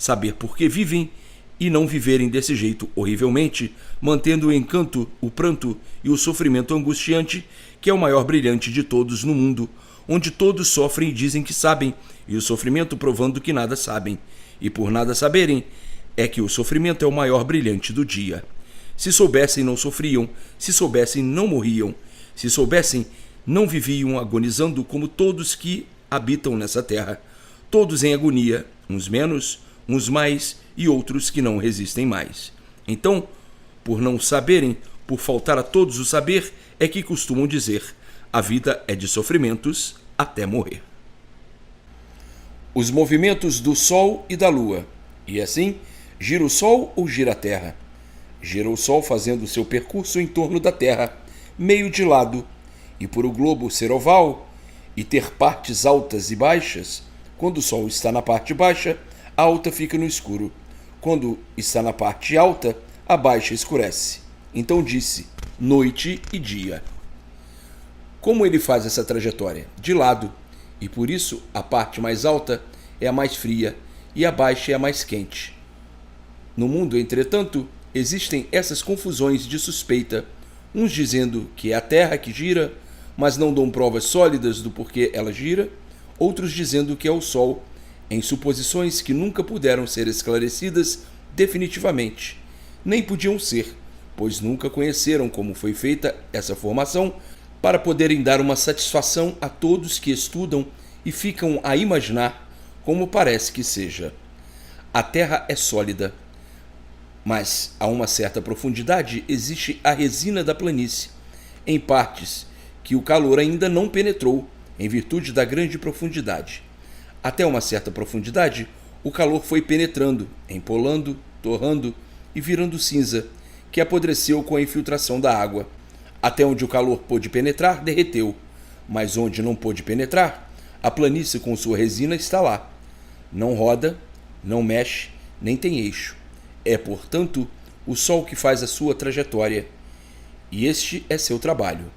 saber por que vivem e não viverem desse jeito horrivelmente, mantendo o encanto, o pranto e o sofrimento angustiante, que é o maior brilhante de todos no mundo, onde todos sofrem e dizem que sabem, e o sofrimento provando que nada sabem, e por nada saberem, é que o sofrimento é o maior brilhante do dia. Se soubessem, não sofriam, se soubessem, não morriam, se soubessem, não viviam agonizando como todos que habitam nessa terra, todos em agonia, uns menos, uns mais e outros que não resistem mais. Então, por não saberem, por faltar a todos o saber, é que costumam dizer: a vida é de sofrimentos até morrer. Os movimentos do Sol e da Lua. E assim, gira o Sol ou gira a Terra? Gira o Sol fazendo seu percurso em torno da Terra, meio de lado, e por o globo ser oval e ter partes altas e baixas, quando o Sol está na parte baixa, a alta fica no escuro. Quando está na parte alta, a baixa escurece. Então disse: noite e dia. Como ele faz essa trajetória? De lado, e por isso a parte mais alta é a mais fria e a baixa é a mais quente. No mundo, entretanto, existem essas confusões de suspeita, uns dizendo que é a Terra que gira, mas não dão provas sólidas do porquê ela gira, outros dizendo que é o Sol, em suposições que nunca puderam ser esclarecidas definitivamente. Nem podiam ser, pois nunca conheceram como foi feita essa formação, para poderem dar uma satisfação a todos que estudam e ficam a imaginar como parece que seja. A Terra é sólida, mas a uma certa profundidade existe a resina da planície, em partes que o calor ainda não penetrou, em virtude da grande profundidade. Até uma certa profundidade, o calor foi penetrando, empolando, torrando e virando cinza, que apodreceu com a infiltração da água. Até onde o calor pôde penetrar, derreteu, mas onde não pôde penetrar, a planície com sua resina está lá. Não roda, não mexe, nem tem eixo. É, portanto, o Sol que faz a sua trajetória, e este é seu trabalho.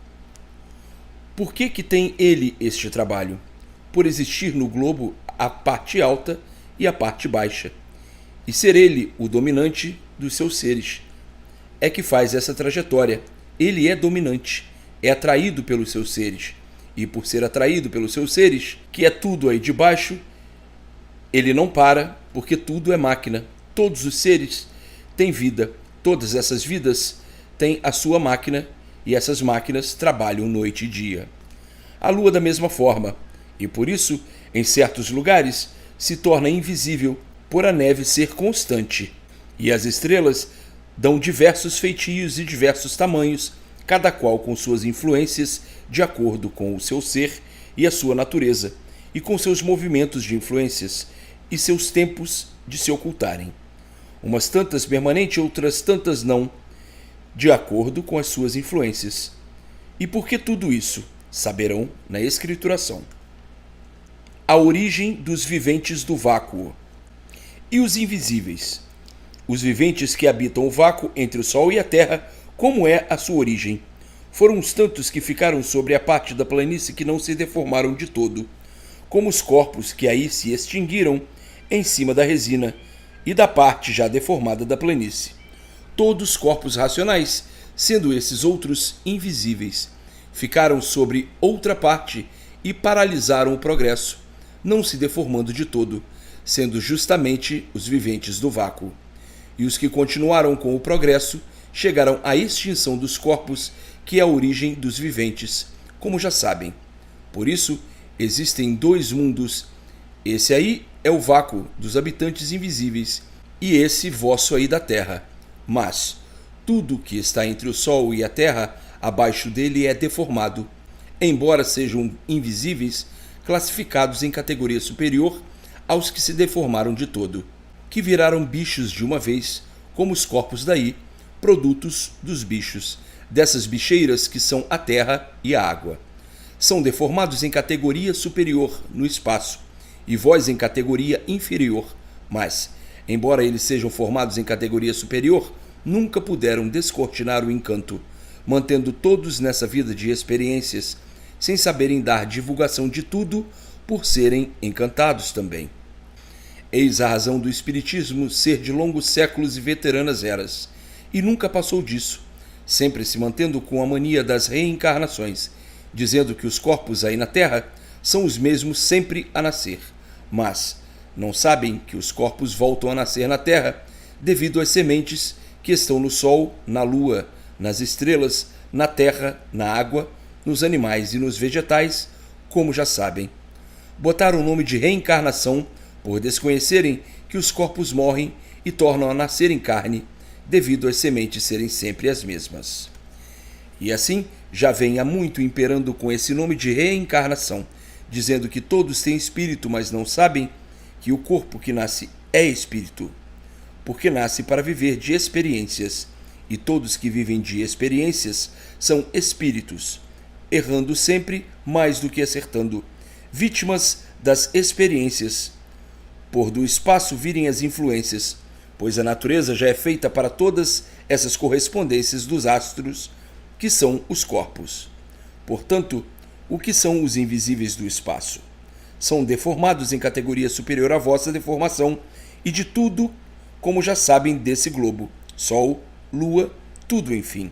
Por que tem ele este trabalho? Por existir no globo a parte alta e a parte baixa, e ser ele o dominante dos seus seres. É que faz essa trajetória. Ele é dominante, é atraído pelos seus seres, e por ser atraído pelos seus seres, que é tudo aí de baixo, ele não para, porque tudo é máquina. Todos os seres têm vida, todas essas vidas têm a sua máquina, e essas máquinas trabalham noite e dia. A Lua da mesma forma, e por isso, em certos lugares, se torna invisível por a neve ser constante, e as estrelas dão diversos feitios e diversos tamanhos, cada qual com suas influências de acordo com o seu ser e a sua natureza, e com seus movimentos de influências e seus tempos de se ocultarem. Umas tantas permanente, outras tantas não, de acordo com as suas influências. E por que tudo isso? Saberão na escrituração. A origem dos viventes do vácuo. E os invisíveis? Os viventes que habitam o vácuo entre o Sol e a Terra, como é a sua origem? Foram os tantos que ficaram sobre a parte da planície que não se deformaram de todo, como os corpos que aí se extinguiram em cima da resina e da parte já deformada da planície. Todos corpos racionais, sendo esses outros invisíveis, ficaram sobre outra parte e paralisaram o progresso, não se deformando de todo, sendo justamente os viventes do vácuo. E os que continuaram com o progresso chegaram à extinção dos corpos, que é a origem dos viventes, como já sabem. Por isso, existem dois mundos. Esse aí é o vácuo dos habitantes invisíveis, e esse vosso aí da terra. Mas tudo que está entre o Sol e a Terra, abaixo dele é deformado, embora sejam invisíveis, classificados em categoria superior aos que se deformaram de todo, que viraram bichos de uma vez, como os corpos daí, produtos dos bichos, dessas bicheiras que são a terra e a água. São deformados em categoria superior no espaço, e vós em categoria inferior, mas, embora eles sejam formados em categoria superior, nunca puderam descortinar o encanto, mantendo todos nessa vida de experiências, sem saberem dar divulgação de tudo, por serem encantados também. Eis a razão do Espiritismo ser de longos séculos e veteranas eras, e nunca passou disso, sempre se mantendo com a mania das reencarnações, dizendo que os corpos aí na Terra são os mesmos sempre a nascer, mas não sabem que os corpos voltam a nascer na Terra devido às sementes que estão no Sol, na Lua, nas estrelas, na terra, na água, nos animais e nos vegetais, como já sabem. Botaram o nome de reencarnação por desconhecerem que os corpos morrem e tornam a nascer em carne, devido às sementes serem sempre as mesmas. E assim, já vem há muito imperando com esse nome de reencarnação, dizendo que todos têm espírito, mas não sabem que o corpo que nasce é espírito, porque nasce para viver de experiências, e todos que vivem de experiências são espíritos, errando sempre mais do que acertando, vítimas das experiências, por do espaço virem as influências, pois a natureza já é feita para todas essas correspondências dos astros, que são os corpos. Portanto, o que são os invisíveis do espaço? São deformados em categoria superior à vossa deformação, e de tudo, como já sabem desse globo, Sol, Lua, tudo enfim.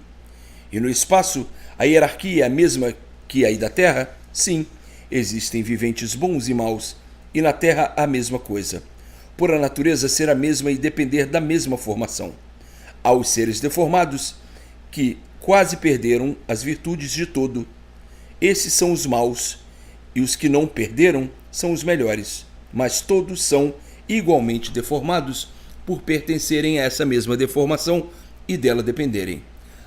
E no espaço, a hierarquia é a mesma que aí da Terra? Sim, existem viventes bons e maus, e na Terra a mesma coisa, por a natureza ser a mesma e depender da mesma formação. Há os seres deformados, que quase perderam as virtudes de todo. Esses são os maus, e os que não perderam são os melhores, mas todos são igualmente deformados por pertencerem a essa mesma deformação e dela dependerem.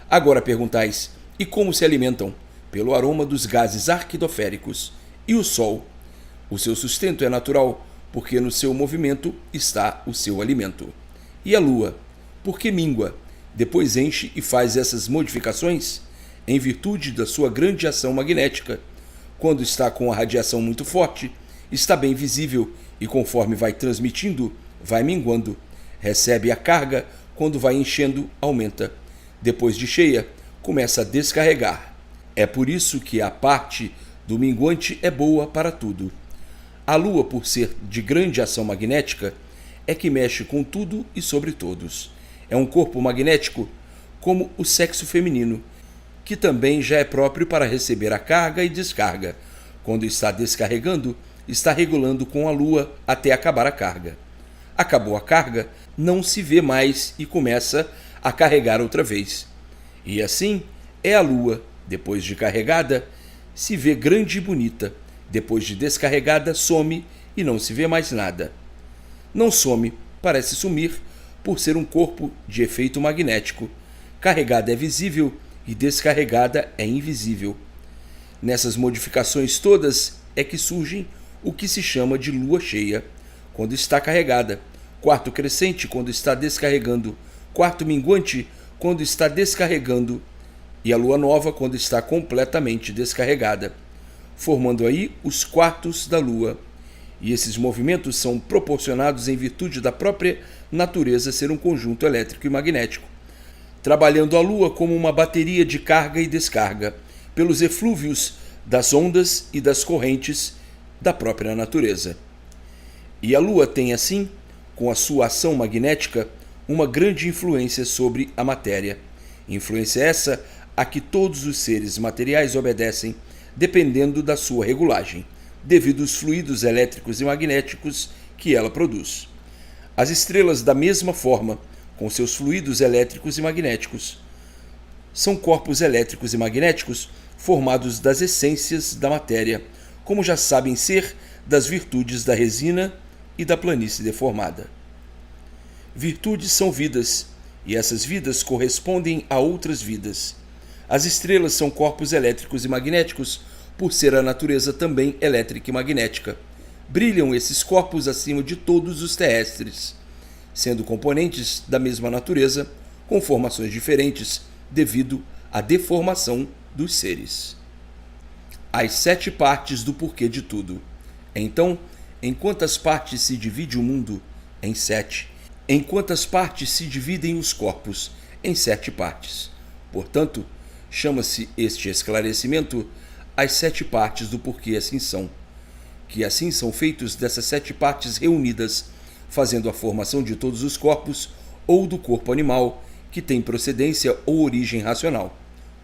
Agora perguntais, e como se alimentam? Pelo aroma dos gases arquidoféricos. E o Sol? O seu sustento é natural, porque no seu movimento está o seu alimento. E a Lua? Porque mingua, depois enche e faz essas modificações? Em virtude da sua grande ação magnética. Quando está com a radiação muito forte, está bem visível e conforme vai transmitindo, vai minguando. Recebe a carga, quando vai enchendo, aumenta. Depois de cheia, começa a descarregar. É por isso que a parte do minguante é boa para tudo. A Lua, por ser de grande ação magnética, é que mexe com tudo e sobre todos. É um corpo magnético como o sexo feminino, que também já é próprio para receber a carga e descarga. Quando está descarregando, está regulando com a Lua até acabar a carga. Acabou a carga, não se vê mais e começa a carregar outra vez. E assim é a Lua, depois de carregada, se vê grande e bonita. Depois de descarregada, some e não se vê mais nada. Não some, parece sumir, por ser um corpo de efeito magnético. Carregada é visível e descarregada é invisível. Nessas modificações todas é que surgem o que se chama de lua cheia, quando está carregada, quarto crescente quando está descarregando, quarto minguante quando está descarregando, e a lua nova quando está completamente descarregada, formando aí os quartos da lua. E esses movimentos são proporcionados em virtude da própria natureza ser um conjunto elétrico e magnético, trabalhando a lua como uma bateria de carga e descarga, pelos eflúvios das ondas e das correntes da própria natureza. E a lua tem, assim, com a sua ação magnética, uma grande influência sobre a matéria. Influência essa a que todos os seres materiais obedecem, dependendo da sua regulagem, devido aos fluidos elétricos e magnéticos que ela produz. As estrelas, da mesma forma, com seus fluidos elétricos e magnéticos, são corpos elétricos e magnéticos formados das essências da matéria, como já sabem ser das virtudes da resina e da planície deformada. Virtudes são vidas, e essas vidas correspondem a outras vidas. As estrelas são corpos elétricos e magnéticos, por ser a natureza também elétrica e magnética. Brilham esses corpos acima de todos os terrestres, sendo componentes da mesma natureza, com formações diferentes, devido à deformação dos seres. As 7 partes do porquê de tudo. Então, em quantas partes se divide o mundo? Em 7. Em quantas partes se dividem os corpos? Em 7 partes. Portanto, chama-se este esclarecimento as 7 partes do porquê assim são. Que assim são feitos dessas 7 partes reunidas, fazendo a formação de todos os corpos ou do corpo animal que tem procedência ou origem racional.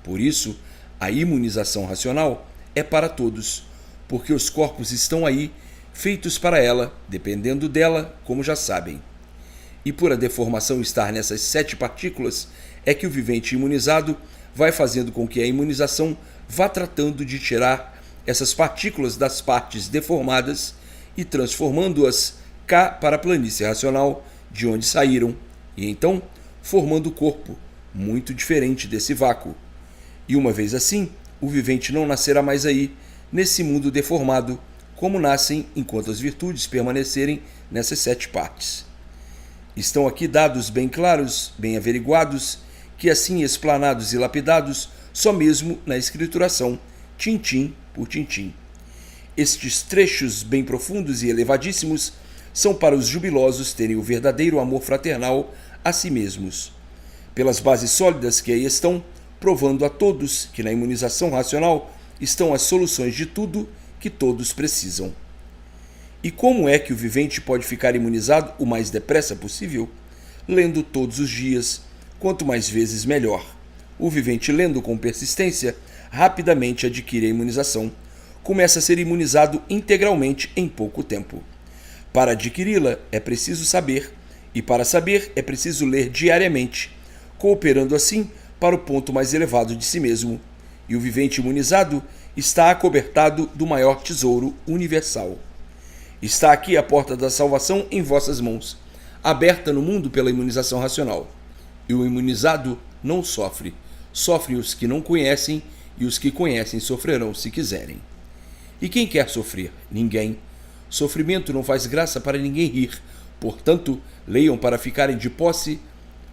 Por isso, a imunização racional é para todos, porque os corpos estão aí, feitos para ela, dependendo dela, como já sabem. E por a deformação estar nessas 7 partículas, é que o vivente imunizado vai fazendo com que a imunização vá tratando de tirar essas partículas das partes deformadas e transformando-as cá para a planície racional de onde saíram, e então formando o corpo, muito diferente desse vácuo. E uma vez assim, o vivente não nascerá mais aí, nesse mundo deformado, como nascem enquanto as virtudes permanecerem nessas 7 partes. Estão aqui dados bem claros, bem averiguados, que assim explanados e lapidados, só mesmo na escrituração, tintim por tintim. Estes trechos bem profundos e elevadíssimos são para os jubilosos terem o verdadeiro amor fraternal a si mesmos, pelas bases sólidas que aí estão, provando a todos que na imunização racional estão as soluções de tudo que todos precisam. E como é que o vivente pode ficar imunizado o mais depressa possível? Lendo todos os dias, quanto mais vezes melhor. O vivente lendo com persistência, rapidamente adquire a imunização, começa a ser imunizado integralmente em pouco tempo. Para adquiri-la é preciso saber, e para saber é preciso ler diariamente, cooperando assim para o ponto mais elevado de si mesmo, e o vivente imunizado está acobertado do maior tesouro universal. Está aqui a porta da salvação em vossas mãos, aberta no mundo pela imunização racional. E o imunizado não sofre, sofrem os que não conhecem, e os que conhecem sofrerão se quiserem. E quem quer sofrer? Ninguém. Sofrimento não faz graça para ninguém rir, portanto, leiam para ficarem de posse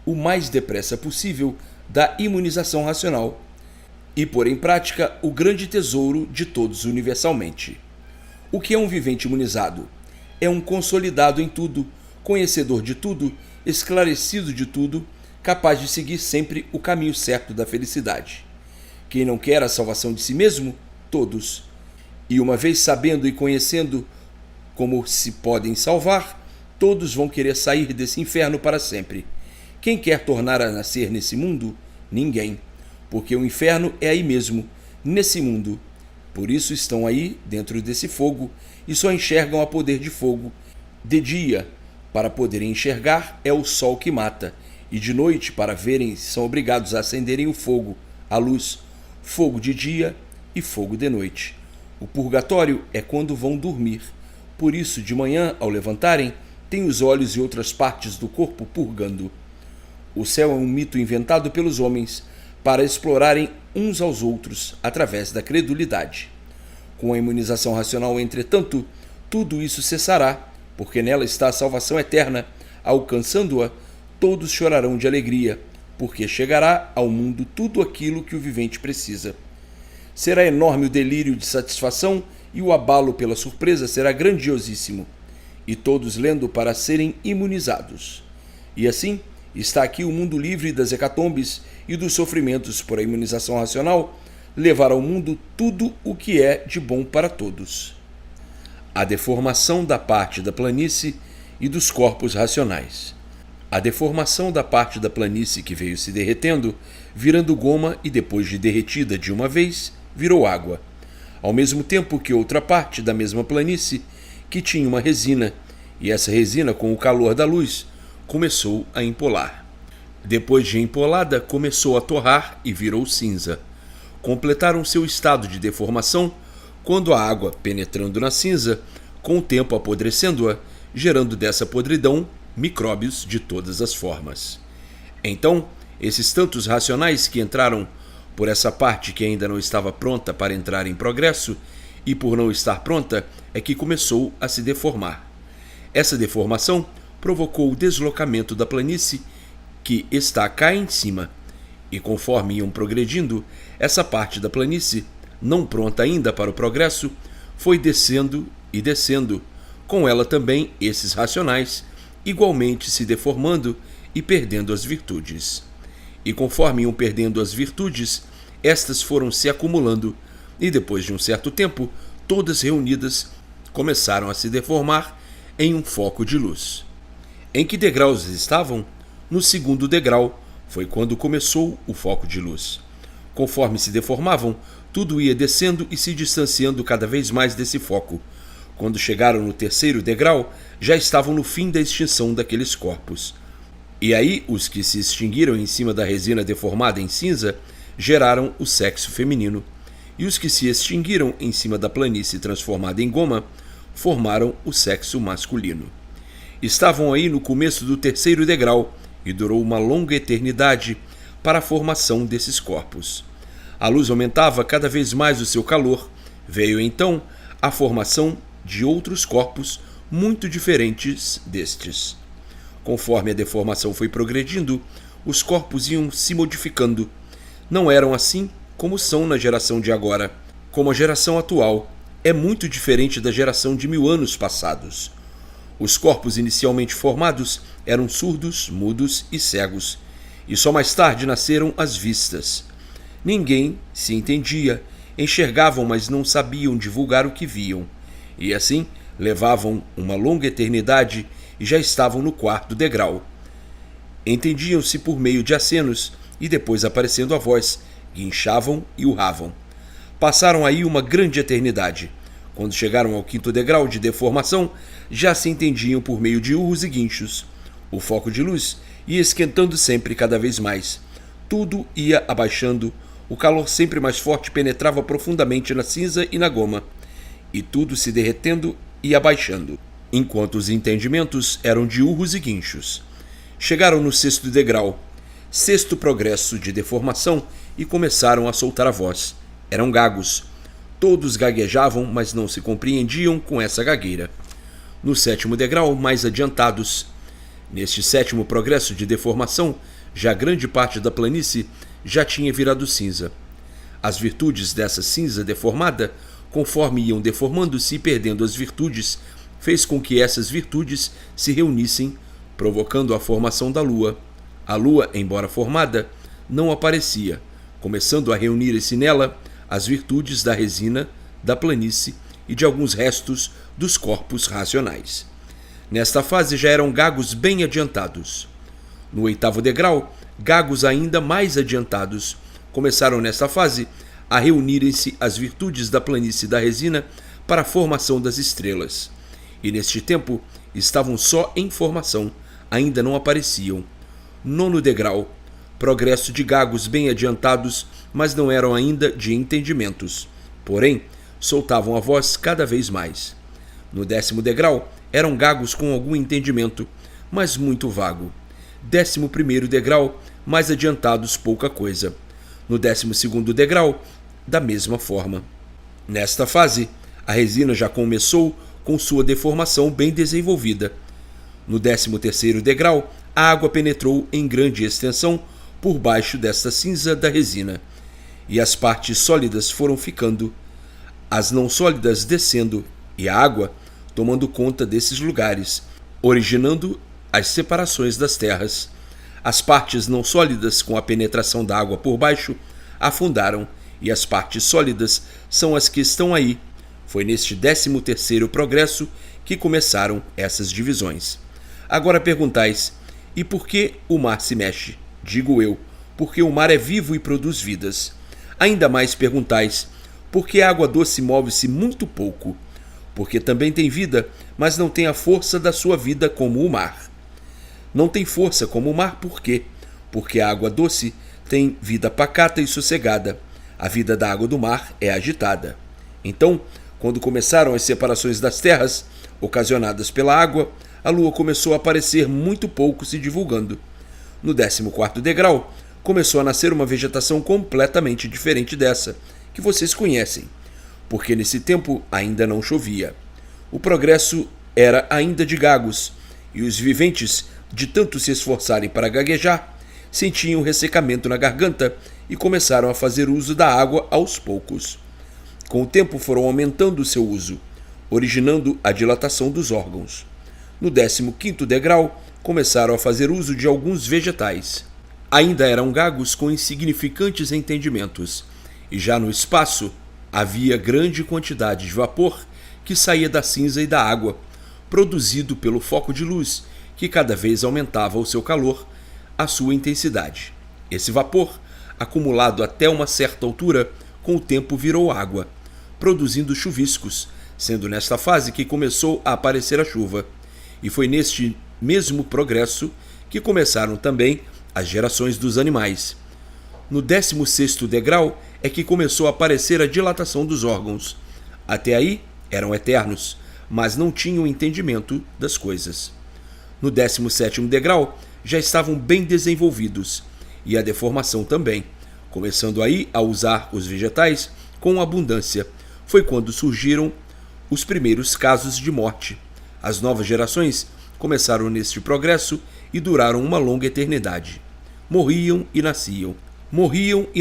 o mais depressa possível da imunização racional e pôr em prática o grande tesouro de todos universalmente. O que é um vivente imunizado? É um consolidado em tudo, conhecedor de tudo, esclarecido de tudo, capaz de seguir sempre o caminho certo da felicidade. Quem não quer a salvação de si mesmo? Todos. E uma vez sabendo e conhecendo como se podem salvar, todos vão querer sair desse inferno para sempre. Quem quer tornar a nascer nesse mundo? Ninguém. Porque o inferno é aí mesmo, nesse mundo. Por isso estão aí, dentro desse fogo, e só enxergam a poder de fogo. De dia, para poderem enxergar, é o sol que mata, e de noite, para verem, são obrigados a acenderem o fogo, a luz, fogo de dia e fogo de noite. O purgatório é quando vão dormir. Por isso, de manhã, ao levantarem, têm os olhos e outras partes do corpo purgando. O céu é um mito inventado pelos homens para explorarem uns aos outros através da credulidade. Com a imunização racional, entretanto, tudo isso cessará, porque nela está a salvação eterna. Alcançando-a, todos chorarão de alegria, porque chegará ao mundo tudo aquilo que o vivente precisa. Será enorme o delírio de satisfação e o abalo pela surpresa será grandiosíssimo, e todos lendo para serem imunizados. E assim, está aqui o mundo livre das hecatombes e dos sofrimentos por a imunização racional, levar ao mundo tudo o que é de bom para todos. A deformação da parte da planície e dos corpos racionais. A deformação da parte da planície que veio se derretendo, virando goma e depois de derretida de uma vez, virou água. Ao mesmo tempo que outra parte da mesma planície, que tinha uma resina, e essa resina, com o calor da luz, começou a empolar. Depois de empolada, começou a torrar e virou cinza. Completaram seu estado de deformação quando a água, penetrando na cinza, com o tempo apodrecendo-a, gerando dessa podridão micróbios de todas as formas. Então, esses tantos racionais que entraram por essa parte que ainda não estava pronta para entrar em progresso, e por não estar pronta, é que começou a se deformar. Essa deformação provocou o deslocamento da planície que está cá em cima, e conforme iam progredindo, essa parte da planície, não pronta ainda para o progresso, foi descendo e descendo, com ela também esses racionais, igualmente se deformando e perdendo as virtudes. E conforme iam perdendo as virtudes, estas foram se acumulando, e depois de um certo tempo, todas reunidas, começaram a se deformar em um foco de luz. Em que degraus estavam? No segundo degrau foi quando começou o foco de luz. Conforme se deformavam, tudo ia descendo e se distanciando cada vez mais desse foco. Quando chegaram no terceiro degrau, já estavam no fim da extinção daqueles corpos. E aí, os que se extinguiram em cima da resina deformada em cinza geraram o sexo feminino. E os que se extinguiram em cima da planície transformada em goma formaram o sexo masculino. Estavam aí no começo do terceiro degrau e durou uma longa eternidade para a formação desses corpos. A luz aumentava cada vez mais o seu calor. Veio então a formação de outros corpos muito diferentes destes. Conforme a deformação foi progredindo, os corpos iam se modificando. Não eram assim como são na geração de agora. Como a geração atual é muito diferente da geração de 1000 anos passados. Os corpos inicialmente formados eram surdos, mudos e cegos, e só mais tarde nasceram as vistas. Ninguém se entendia, enxergavam, mas não sabiam divulgar o que viam, e assim levavam uma longa eternidade e já estavam no quarto degrau. Entendiam-se por meio de acenos e depois aparecendo a voz, guinchavam e urravam. Passaram aí uma grande eternidade. Quando chegaram ao quinto degrau de deformação, já se entendiam por meio de urros e guinchos. O foco de luz ia esquentando sempre cada vez mais. Tudo ia abaixando, o calor sempre mais forte penetrava profundamente na cinza e na goma, e tudo se derretendo e abaixando, enquanto os entendimentos eram de urros e guinchos. Chegaram no sexto degrau, sexto progresso de deformação, e começaram a soltar a voz. Eram gagos. Todos gaguejavam, mas não se compreendiam com essa gagueira. No sétimo degrau, mais adiantados. Neste sétimo progresso de deformação, já grande parte da planície já tinha virado cinza. As virtudes dessa cinza deformada, conforme iam deformando-se e perdendo as virtudes, fez com que essas virtudes se reunissem, provocando a formação da lua. A lua, embora formada, não aparecia, começando a reunir-se nela as virtudes da resina, da planície e de alguns restos dos corpos racionais. Nesta fase já eram gagos bem adiantados. No oitavo degrau, gagos ainda mais adiantados começaram nesta fase a reunirem-se as virtudes da planície e da resina para a formação das estrelas. E neste tempo estavam só em formação, ainda não apareciam. Nono degrau, progresso de gagos bem adiantados, mas não eram ainda de entendimentos. Porém, soltavam a voz cada vez mais. No 10º degrau, eram gagos com algum entendimento, mas muito vago. 11º degrau, mais adiantados pouca coisa. No 12º degrau, da mesma forma. Nesta fase, a resina já começou com sua deformação bem desenvolvida. No 13º degrau, a água penetrou em grande extensão por baixo desta cinza da resina, e as partes sólidas foram ficando, as não sólidas descendo, e a água tomando conta desses lugares, originando as separações das terras. As partes não sólidas, com a penetração da água por baixo, afundaram, e as partes sólidas são as que estão aí. Foi neste 13º progresso que começaram essas divisões. Agora perguntais, e por que o mar se mexe? Digo eu, porque o mar é vivo e produz vidas. Ainda mais perguntais, porque a água doce move-se muito pouco? Porque também tem vida, mas não tem a força da sua vida como o mar. Não tem força como o mar, por quê? Porque a água doce tem vida pacata e sossegada. A vida da água do mar é agitada. Então, quando começaram as separações das terras, ocasionadas pela água, a lua começou a aparecer muito pouco se divulgando. No 14º degrau, começou a nascer uma vegetação completamente diferente dessa, que vocês conhecem, porque nesse tempo ainda não chovia. O progresso era ainda de gagos, e os viventes, de tanto se esforçarem para gaguejar, sentiam ressecamento na garganta e começaram a fazer uso da água aos poucos. Com o tempo foram aumentando o seu uso, originando a dilatação dos órgãos. No 15º degrau, começaram a fazer uso de alguns vegetais. Ainda eram gagos com insignificantes entendimentos, e já no espaço havia grande quantidade de vapor que saía da cinza e da água, produzido pelo foco de luz, que cada vez aumentava o seu calor, a sua intensidade. Esse vapor, acumulado até uma certa altura, com o tempo virou água, produzindo chuviscos, sendo nesta fase que começou a aparecer a chuva. E foi neste mesmo progresso que começaram também as gerações dos animais. No 16º degrau é que começou a aparecer a dilatação dos órgãos. Até aí eram eternos, mas não tinham entendimento das coisas. No 17º degrau já estavam bem desenvolvidos, e a deformação também, começando aí a usar os vegetais com abundância. Foi quando surgiram os primeiros casos de morte. As novas gerações começaram neste progresso e duraram uma longa eternidade. Morriam e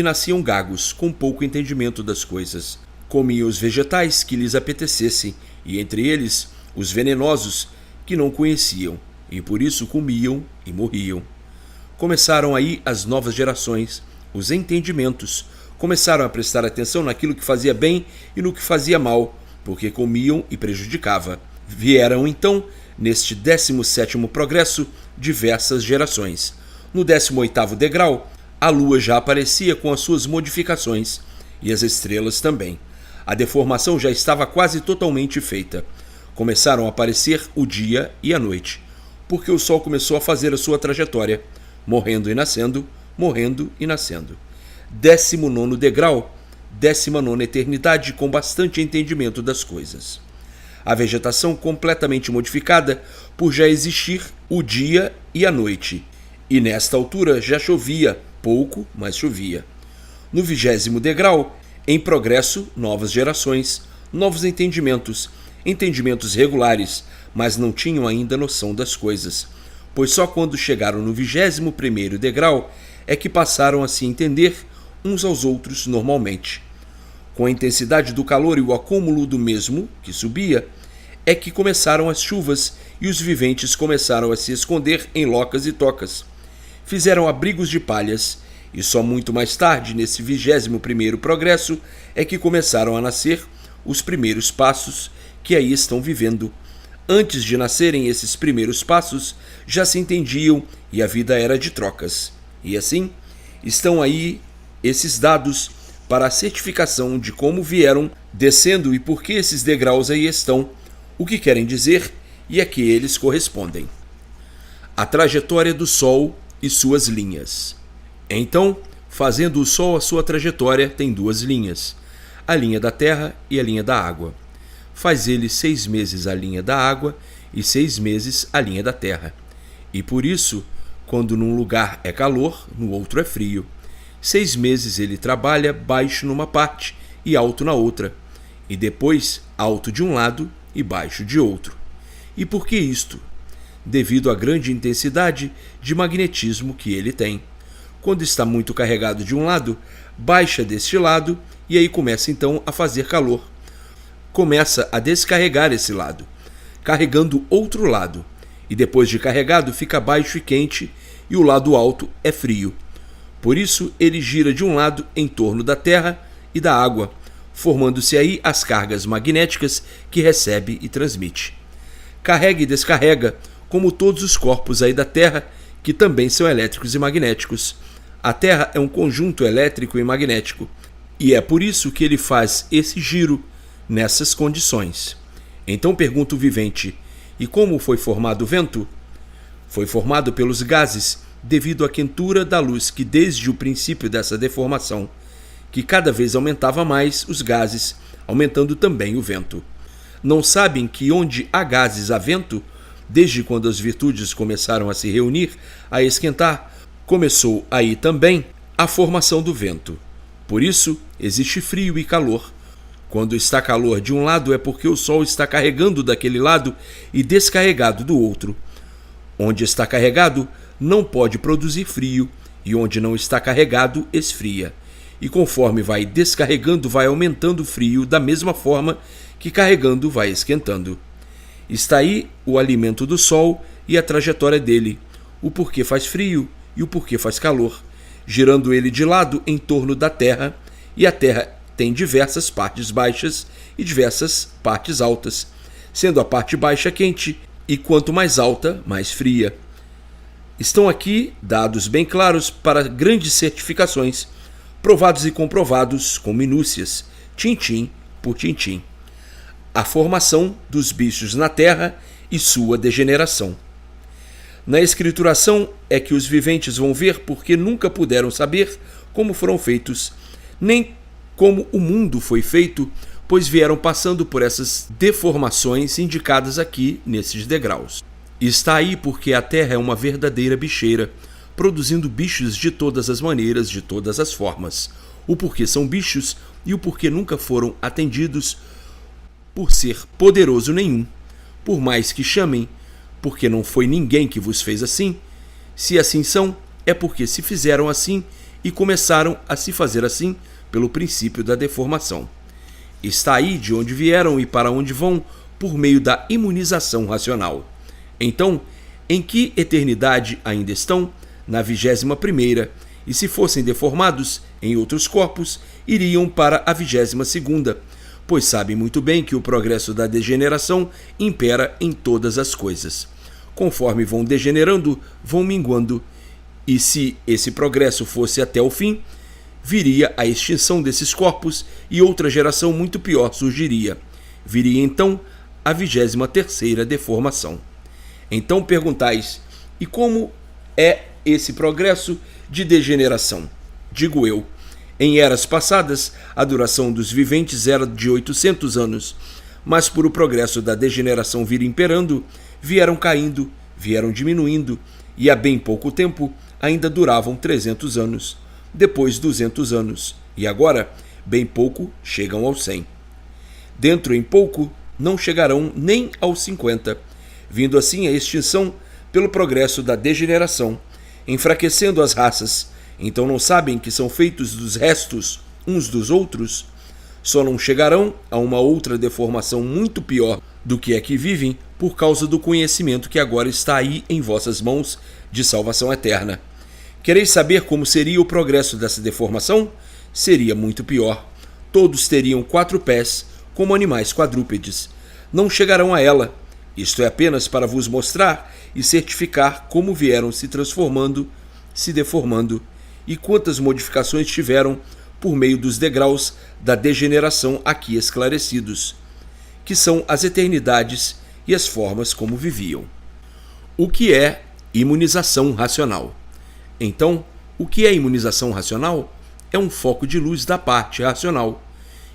nasciam gagos, com pouco entendimento das coisas. Comiam os vegetais que lhes apetecessem, e entre eles os venenosos que não conheciam, e por isso comiam e morriam. Começaram aí as novas gerações, os entendimentos, começaram a prestar atenção naquilo que fazia bem e no que fazia mal, porque comiam e prejudicava. Vieram então, neste 17º progresso, diversas gerações. No 18º degrau, a lua já aparecia com as suas modificações, e as estrelas também. A deformação já estava quase totalmente feita. Começaram a aparecer o dia e a noite, porque o sol começou a fazer a sua trajetória, morrendo e nascendo, morrendo e nascendo. 19º degrau, 19ª eternidade com bastante entendimento das coisas. A vegetação completamente modificada por já existir o dia e a noite, e nesta altura já chovia, pouco, mas chovia. No 20º degrau, em progresso, novas gerações, novos entendimentos regulares, mas não tinham ainda noção das coisas, pois só quando chegaram no 21º degrau é que passaram a se entender uns aos outros normalmente. Com a intensidade do calor e o acúmulo do mesmo, que subia, é que começaram as chuvas e os viventes começaram a se esconder em locas e tocas. Fizeram abrigos de palhas, e só muito mais tarde, nesse 21º progresso, é que começaram a nascer os primeiros passos que aí estão vivendo. Antes de nascerem esses primeiros passos, já se entendiam e a vida era de trocas. E assim, estão aí esses dados para a certificação de como vieram descendo e por que esses degraus aí estão, o que querem dizer e a que eles correspondem. A trajetória do Sol e suas linhas. Então, fazendo o Sol a sua trajetória, tem duas linhas, a linha da Terra e a linha da água. Faz ele 6 meses a linha da água e 6 meses a linha da Terra. E por isso, quando num lugar é calor, no outro é frio. 6 meses ele trabalha baixo numa parte e alto na outra, e depois alto de um lado e baixo de outro. E por que isto? Devido à grande intensidade de magnetismo que ele tem. Quando está muito carregado de um lado, baixa deste lado e aí começa então a fazer calor. Começa a descarregar esse lado, carregando outro lado, e depois de carregado fica baixo e quente e o lado alto é frio. Por isso ele gira de um lado em torno da Terra e da água, formando-se aí as cargas magnéticas que recebe e transmite. Carrega e descarrega, como todos os corpos aí da Terra, que também são elétricos e magnéticos. A Terra é um conjunto elétrico e magnético, e é por isso que ele faz esse giro nessas condições. Então pergunta o vivente, e como foi formado o vento? Foi formado pelos gases devido à quentura da luz que desde o princípio dessa deformação, que cada vez aumentava mais os gases, aumentando também o vento. Não sabem que onde há gases há vento? Desde quando as virtudes começaram a se reunir, a esquentar, começou aí também a formação do vento. Por isso, existe frio e calor. Quando está calor de um lado é porque o Sol está carregando daquele lado e descarregado do outro. Onde está carregado, não pode produzir frio, e onde não está carregado, esfria. E conforme vai descarregando, vai aumentando o frio da mesma forma que carregando vai esquentando. Está aí o alimento do Sol e a trajetória dele, o porquê faz frio e o porquê faz calor, girando ele de lado em torno da Terra, e a Terra tem diversas partes baixas e diversas partes altas, sendo a parte baixa quente e quanto mais alta, mais fria. Estão aqui dados bem claros para grandes certificações, provados e comprovados com minúcias, tintim por tintim. A formação dos bichos na Terra e sua degeneração. Na escrituração é que os viventes vão ver porque nunca puderam saber como foram feitos, nem como o mundo foi feito, pois vieram passando por essas deformações indicadas aqui nesses degraus. Está aí porque a Terra é uma verdadeira bicheira, produzindo bichos de todas as maneiras, de todas as formas. O porquê são bichos e o porquê nunca foram atendidos por ser poderoso nenhum. Por mais que chamem, porque não foi ninguém que vos fez assim. Se assim são, é porque se fizeram assim e começaram a se fazer assim pelo princípio da deformação. Está aí de onde vieram e para onde vão por meio da imunização racional. Então, em que eternidade ainda estão? Na 21ª, e se fossem deformados em outros corpos, iriam para a 22ª, pois sabem muito bem que o progresso da degeneração impera em todas as coisas. Conforme vão degenerando, vão minguando, e se esse progresso fosse até o fim, viria a extinção desses corpos e outra geração muito pior surgiria. Viria então a 23ª deformação. Então perguntais, e como é esse progresso de degeneração? Digo eu, em eras passadas, a duração dos viventes era de 800 anos, mas por o progresso da degeneração vir imperando, vieram caindo, vieram diminuindo, e há bem pouco tempo ainda duravam 300 anos, depois 200 anos, e agora, bem pouco, chegam aos 100. Dentro em pouco, não chegarão nem aos 50, vindo assim a extinção pelo progresso da degeneração, enfraquecendo as raças. Então não sabem que são feitos dos restos uns dos outros? Só não chegarão a uma outra deformação muito pior do que a que vivem por causa do conhecimento que agora está aí em vossas mãos de salvação eterna. Quereis saber como seria o progresso dessa deformação? Seria muito pior. Todos teriam 4 pés, como animais quadrúpedes. Não chegarão a ela. Isto é apenas para vos mostrar e certificar como vieram se transformando, se deformando, e quantas modificações tiveram por meio dos degraus da degeneração aqui esclarecidos, que são as eternidades e as formas como viviam. O que é imunização racional? Então, o que é imunização racional? É um foco de luz da parte racional.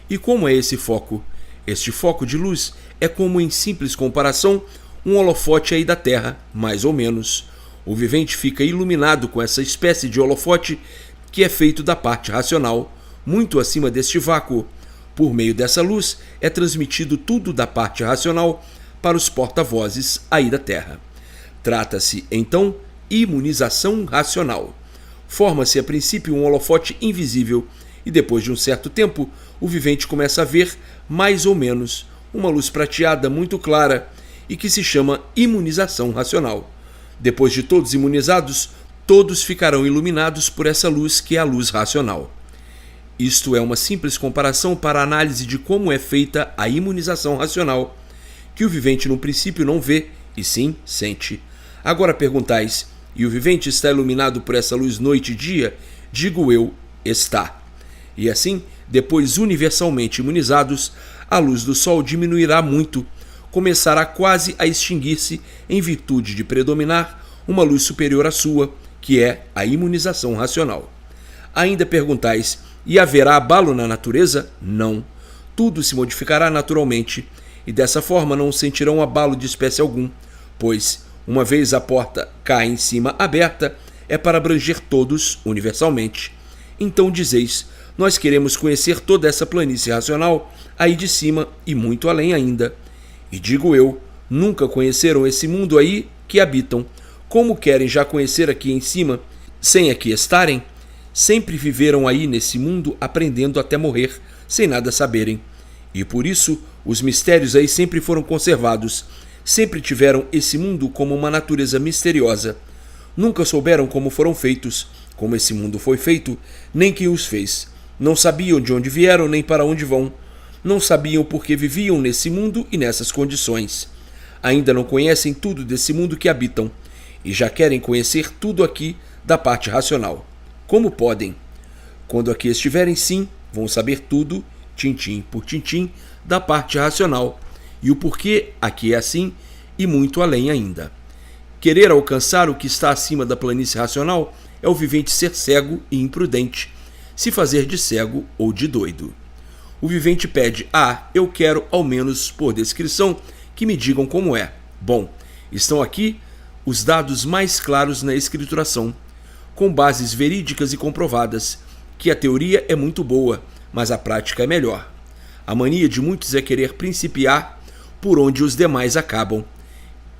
E como é esse foco? Este foco de luz é como, em simples comparação, um holofote aí da Terra, mais ou menos. O vivente fica iluminado com essa espécie de holofote que é feito da parte racional, muito acima deste vácuo. Por meio dessa luz é transmitido tudo da parte racional para os porta-vozes aí da Terra. Trata-se, então, imunização racional. Forma-se a princípio um holofote invisível e depois de um certo tempo o vivente começa a ver, mais ou menos, uma luz prateada muito clara e que se chama imunização racional. Depois de todos imunizados, todos ficarão iluminados por essa luz que é a luz racional. Isto é uma simples comparação para a análise de como é feita a imunização racional, que o vivente no princípio não vê, e sim sente. Agora perguntais, e o vivente está iluminado por essa luz noite e dia? Digo eu, está. E assim, depois universalmente imunizados, a luz do sol diminuirá muito, começará quase a extinguir-se em virtude de predominar uma luz superior à sua, que é a imunização racional. Ainda perguntais, e haverá abalo na natureza? Não. Tudo se modificará naturalmente, e dessa forma não sentirão abalo de espécie algum, pois, uma vez a porta cá em cima aberta, é para abranger todos universalmente. Então dizeis, nós queremos conhecer toda essa planície racional aí de cima e muito além ainda. E digo eu, nunca conheceram esse mundo aí que habitam. Como querem já conhecer aqui em cima, sem aqui estarem? Sempre viveram aí nesse mundo aprendendo até morrer, sem nada saberem. E por isso, os mistérios aí sempre foram conservados. Sempre tiveram esse mundo como uma natureza misteriosa. Nunca souberam como foram feitos, como esse mundo foi feito, nem quem os fez. Não sabiam de onde vieram nem para onde vão. Não sabiam por que viviam nesse mundo e nessas condições. ainda não conhecem tudo desse mundo que habitam e já querem conhecer tudo aqui da parte racional. Como podem? Quando aqui estiverem, sim, vão saber tudo, tintim por tintim, da parte racional e o porquê aqui é assim e muito além ainda. Querer alcançar o que está acima da planície racional é o vivente ser cego e imprudente, se fazer de cego ou de doido. O vivente pede: eu quero, ao menos por descrição, que me digam como é. Bom, estão aqui os dados mais claros na escrituração, com bases verídicas e comprovadas, que a teoria é muito boa, mas a prática é melhor. A mania de muitos é querer principiar por onde os demais acabam,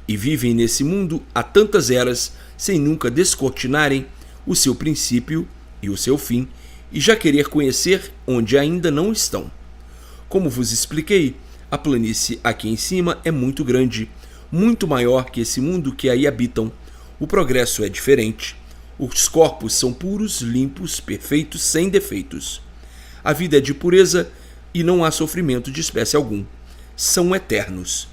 e vivem nesse mundo há tantas eras sem nunca descortinarem o seu princípio e o seu fim, e já querer conhecer onde ainda não estão. Como vos expliquei, a planície aqui em cima é muito grande, muito maior que esse mundo que aí habitam. O progresso é diferente. Os corpos são puros, limpos, perfeitos, sem defeitos. A vida é de pureza e não há sofrimento de espécie algum. São eternos.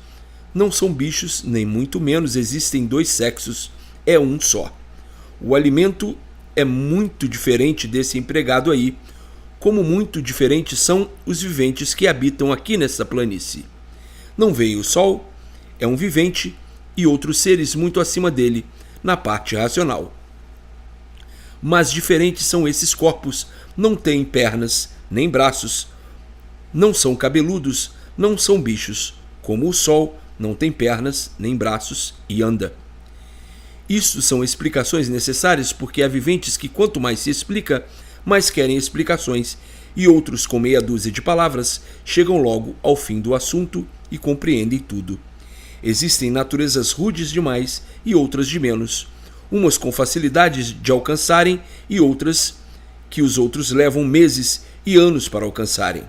Não são bichos, nem muito menos existem dois sexos, é um só. O alimento é muito diferente desse empregado aí, como muito diferentes são os viventes que habitam aqui nessa planície. Não veio o sol, é um vivente, e outros seres muito acima dele, na parte racional. Mas diferentes são esses corpos, não têm pernas, nem braços, não são cabeludos, não são bichos, como o sol não tem pernas, nem braços e anda. Isto são explicações necessárias porque há viventes que quanto mais se explica, mais querem explicações, e outros com meia dúzia de palavras chegam logo ao fim do assunto e compreendem tudo. Existem naturezas rudes demais e outras de menos, umas com facilidade de alcançarem e outras que os outros levam meses e anos para alcançarem.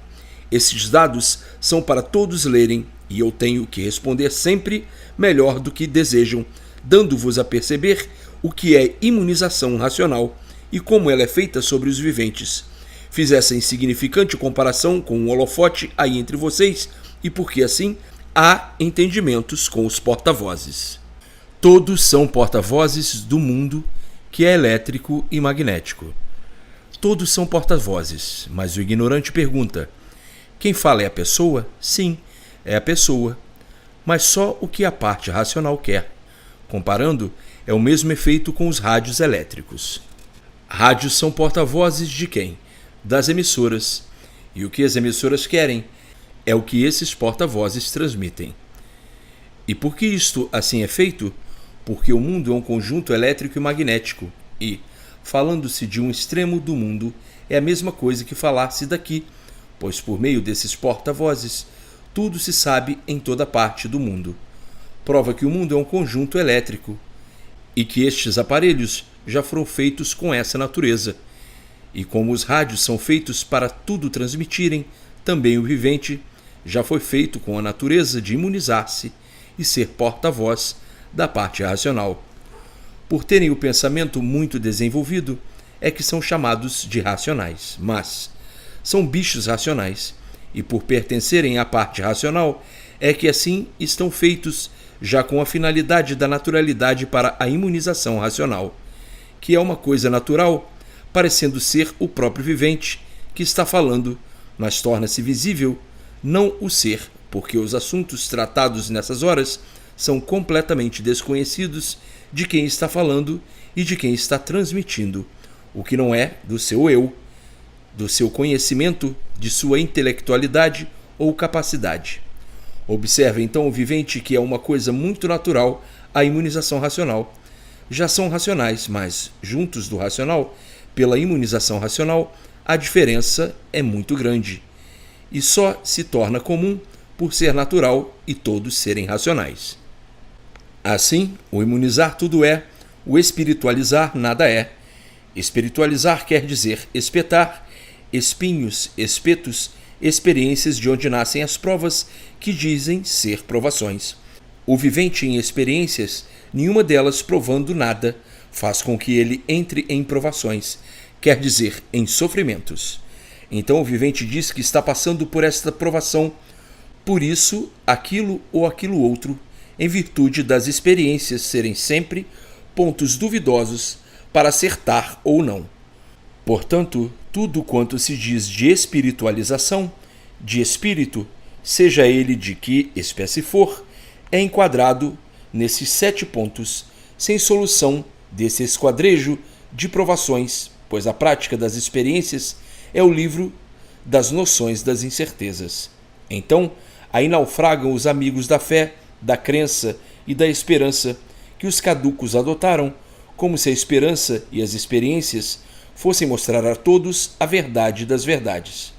Esses dados são para todos lerem e eu tenho que responder sempre melhor do que desejam, dando-vos a perceber o que é imunização racional e como ela é feita sobre os viventes. Fiz essa insignificante comparação com um holofote aí entre vocês e porque assim há entendimentos com os porta-vozes. Todos são porta-vozes do mundo que é elétrico e magnético. Todos são porta-vozes, mas o ignorante pergunta: quem fala é a pessoa? Sim, é a pessoa, mas só o que a parte racional quer. Comparando, é o mesmo efeito com os rádios elétricos. Rádios são porta-vozes de quem? Das emissoras. E o que as emissoras querem é o que esses porta-vozes transmitem. E por que isto assim é feito? Porque o mundo é um conjunto elétrico e magnético e, falando-se de um extremo do mundo, é a mesma coisa que falar-se daqui, pois por meio desses porta-vozes, tudo se sabe em toda parte do mundo. Prova que o mundo é um conjunto elétrico e que estes aparelhos já foram feitos com essa natureza. E como os rádios são feitos para tudo transmitirem, também o vivente já foi feito com a natureza de imunizar-se e ser porta-voz da parte racional. Por terem o pensamento muito desenvolvido, é que são chamados de racionais, mas são bichos racionais, e por pertencerem à parte racional, é que assim estão feitos já com a finalidade da naturalidade para a imunização racional, que é uma coisa natural, parecendo ser o próprio vivente que está falando, mas torna-se visível não o ser, porque os assuntos tratados nessas horas são completamente desconhecidos de quem está falando e de quem está transmitindo, o que não é do seu eu, do seu conhecimento, de sua intelectualidade ou capacidade. Observe então o vivente que é uma coisa muito natural, a imunização racional. Já são racionais, mas juntos do racional, pela imunização racional, a diferença é muito grande e só se torna comum por ser natural e todos serem racionais. Assim, o imunizar tudo é, o espiritualizar nada é. Espiritualizar quer dizer espetar, espinhos, espetos, experiências de onde nascem as provas que dizem ser provações. O vivente em experiências, nenhuma delas provando nada, faz com que ele entre em provações, quer dizer, em sofrimentos. Então o vivente diz que está passando por esta provação, por isso, aquilo ou aquilo outro, em virtude das experiências serem sempre pontos duvidosos para acertar ou não. Portanto, tudo quanto se diz de espiritualização, de espírito, seja ele de que espécie for, é enquadrado nesses 7 pontos, sem solução desse esquadrejo de provações, pois a prática das experiências é o livro das noções das incertezas. Então, aí naufragam os amigos da fé, da crença e da esperança que os caducos adotaram, como se a esperança e as experiências fossem mostrar a todos a verdade das verdades.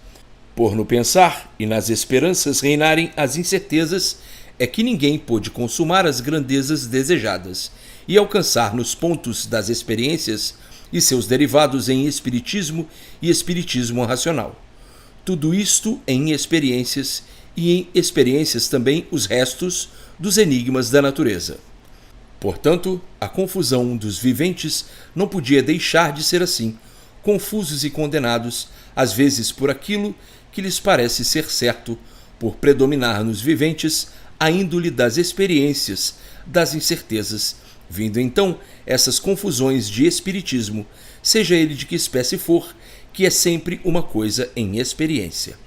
Por no pensar e nas esperanças reinarem as incertezas, é que ninguém pôde consumar as grandezas desejadas e alcançar nos pontos das experiências e seus derivados em espiritismo e espiritismo racional. Tudo isto em experiências, e em experiências também os restos dos enigmas da natureza. Portanto, a confusão dos viventes não podia deixar de ser assim, confusos e condenados, às vezes por aquilo que lhes parece ser certo, por predominar nos viventes a índole das experiências, das incertezas, vindo então essas confusões de espiritismo, seja ele de que espécie for, que é sempre uma coisa em experiência.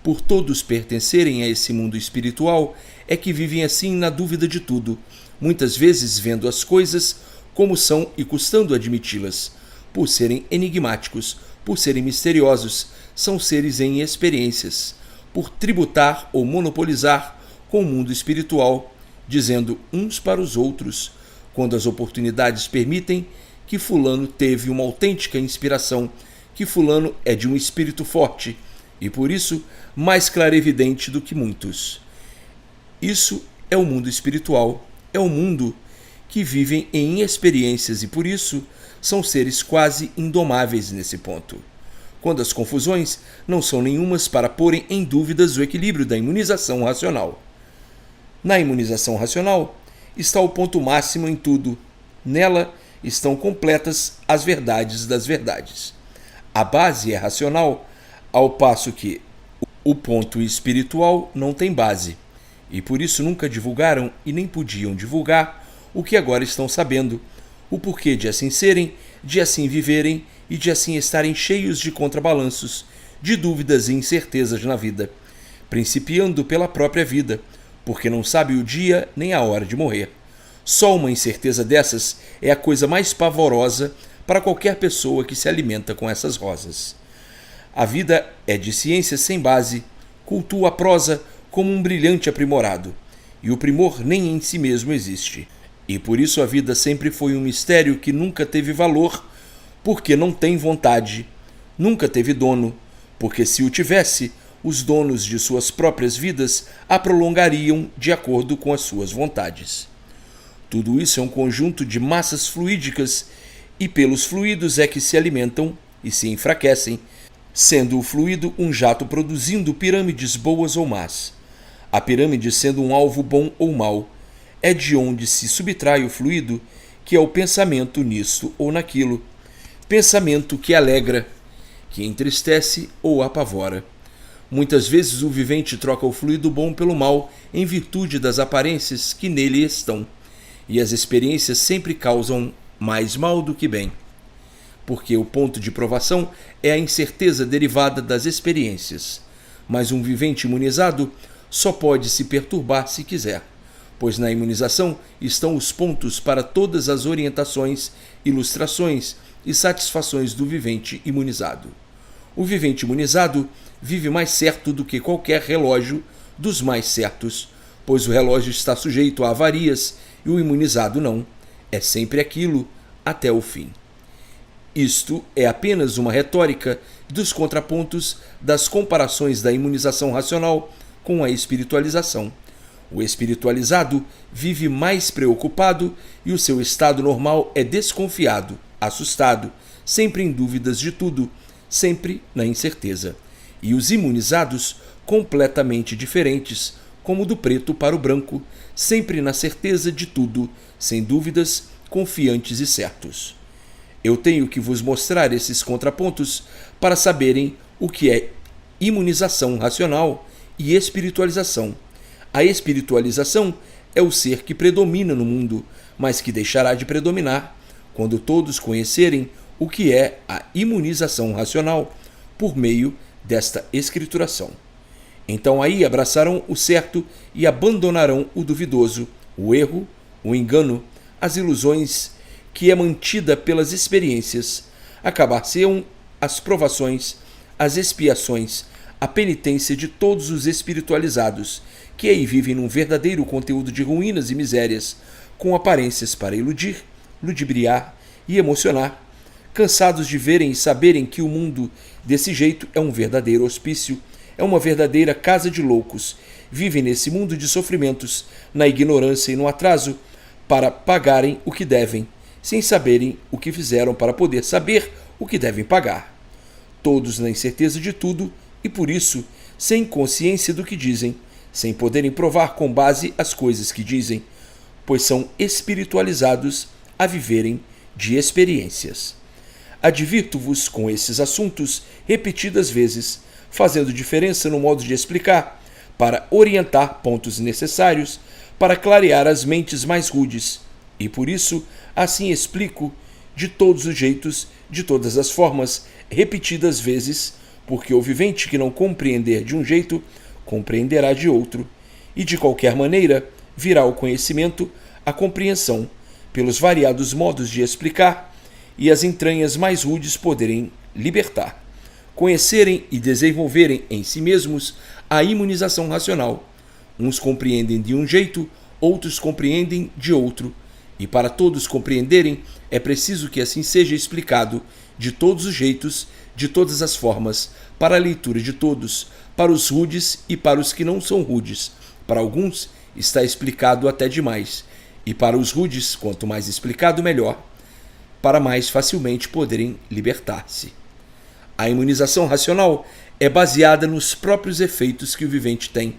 Por todos pertencerem a esse mundo espiritual, é que vivem assim na dúvida de tudo, muitas vezes vendo as coisas como são e custando admiti-las. Por serem enigmáticos, por serem misteriosos, são seres em experiências, por tributar ou monopolizar com o mundo espiritual, dizendo uns para os outros, quando as oportunidades permitem, que fulano teve uma autêntica inspiração, que fulano é de um espírito forte, e por isso mais clarevidente do que muitos. Isso é o mundo espiritual, é o mundo que vivem em experiências e por isso são seres quase indomáveis nesse ponto. Quando as confusões não são nenhumas para porem em dúvidas o equilíbrio da imunização racional. Na imunização racional está o ponto máximo em tudo. Nela estão completas as verdades das verdades. A base é racional, ao passo que o ponto espiritual não tem base, e por isso nunca divulgaram e nem podiam divulgar o que agora estão sabendo, o porquê de assim serem, de assim viverem e de assim estarem cheios de contrabalanços, de dúvidas e incertezas na vida, principiando pela própria vida, porque não sabe o dia nem a hora de morrer. Só uma incerteza dessas é a coisa mais pavorosa para qualquer pessoa que se alimenta com essas rosas. A vida é de ciência sem base, cultua a prosa como um brilhante aprimorado, e o primor nem em si mesmo existe. E por isso a vida sempre foi um mistério que nunca teve valor, porque não tem vontade, nunca teve dono, porque se o tivesse, os donos de suas próprias vidas a prolongariam de acordo com as suas vontades. Tudo isso é um conjunto de massas fluídicas e pelos fluidos é que se alimentam e se enfraquecem, sendo o fluido um jato produzindo pirâmides boas ou más. A pirâmide sendo um alvo bom ou mau, é de onde se subtrai o fluido, que é o pensamento nisto ou naquilo. Pensamento que alegra, que entristece ou apavora. Muitas vezes o vivente troca o fluido bom pelo mal em virtude das aparências que nele estão, e as experiências sempre causam mais mal do que bem, porque o ponto de provação é a incerteza derivada das experiências. Mas um vivente imunizado só pode se perturbar se quiser, pois na imunização estão os pontos para todas as orientações, ilustrações e satisfações do vivente imunizado. O vivente imunizado vive mais certo do que qualquer relógio dos mais certos, pois o relógio está sujeito a avarias e o imunizado não. É sempre aquilo até o fim. Isto é apenas uma retórica dos contrapontos das comparações da imunização racional com a espiritualização. O espiritualizado vive mais preocupado e o seu estado normal é desconfiado, assustado, sempre em dúvidas de tudo, sempre na incerteza. E os imunizados, completamente diferentes, como do preto para o branco, sempre na certeza de tudo, sem dúvidas, confiantes e certos. Eu tenho que vos mostrar esses contrapontos para saberem o que é imunização racional e espiritualização. A espiritualização é o ser que predomina no mundo, mas que deixará de predominar quando todos conhecerem o que é a imunização racional por meio desta escrituração. Então aí abraçarão o certo e abandonarão o duvidoso, o erro, o engano, as ilusões que é mantida pelas experiências, acabar-se-ão as provações, as expiações, a penitência de todos os espiritualizados, que aí vivem num verdadeiro conteúdo de ruínas e misérias, com aparências para iludir, ludibriar e emocionar, cansados de verem e saberem que o mundo desse jeito é um verdadeiro hospício, é uma verdadeira casa de loucos, vivem nesse mundo de sofrimentos, na ignorância e no atraso, para pagarem o que devem, sem saberem o que fizeram para poder saber o que devem pagar. Todos na incerteza de tudo e, por isso, sem consciência do que dizem, sem poderem provar com base as coisas que dizem, pois são espiritualizados a viverem de experiências. Advirto-vos com esses assuntos repetidas vezes, fazendo diferença no modo de explicar, para orientar pontos necessários, para clarear as mentes mais rudes, e por isso assim explico de todos os jeitos, de todas as formas, repetidas vezes, porque o vivente que não compreender de um jeito, compreenderá de outro, e de qualquer maneira virá o conhecimento, a compreensão, pelos variados modos de explicar, e as entranhas mais rudes poderem libertar, conhecerem e desenvolverem em si mesmos a imunização racional. Uns compreendem de um jeito, outros compreendem de outro, e para todos compreenderem é preciso que assim seja explicado de todos os jeitos, de todas as formas, para a leitura de todos, para os rudes e para os que não são rudes. Para alguns está explicado até demais, e para os rudes, quanto mais explicado, melhor, para mais facilmente poderem libertar-se. A imunização racional é baseada nos próprios efeitos que o vivente tem,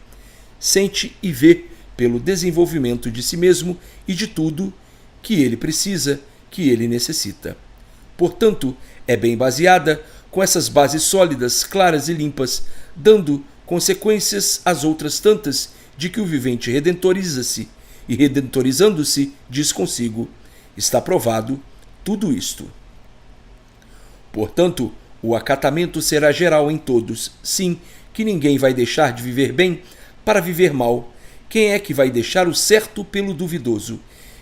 sente e vê pelo desenvolvimento de si mesmo e de tudo que ele precisa, que ele necessita. Portanto, é bem baseada com essas bases sólidas, claras e limpas, dando consequências às outras tantas de que o vivente redentoriza-se e, redentorizando-se, diz consigo: está provado tudo isto. Portanto, o acatamento será geral em todos, sim, que ninguém vai deixar de viver bem para viver mal. Quem é que vai deixar o certo pelo duvidoso?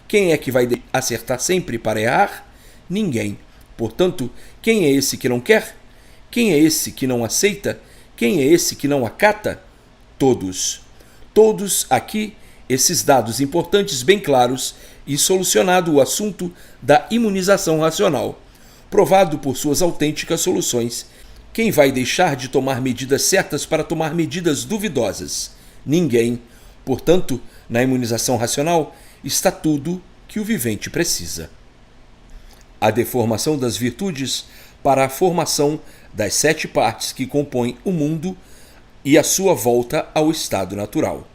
Quem é que vai acertar sempre para errar? Ninguém. Portanto, quem é esse que não quer? Quem é esse que não aceita? Quem é esse que não acata? Todos. Todos aqui, esses dados importantes bem claros, e solucionado o assunto da imunização racional, provado por suas autênticas soluções. Quem vai deixar de tomar medidas certas para tomar medidas duvidosas? Ninguém. Portanto, na imunização racional está tudo que o vivente precisa. A deformação das virtudes para a formação das 7 partes que compõem o mundo e a sua volta ao estado natural.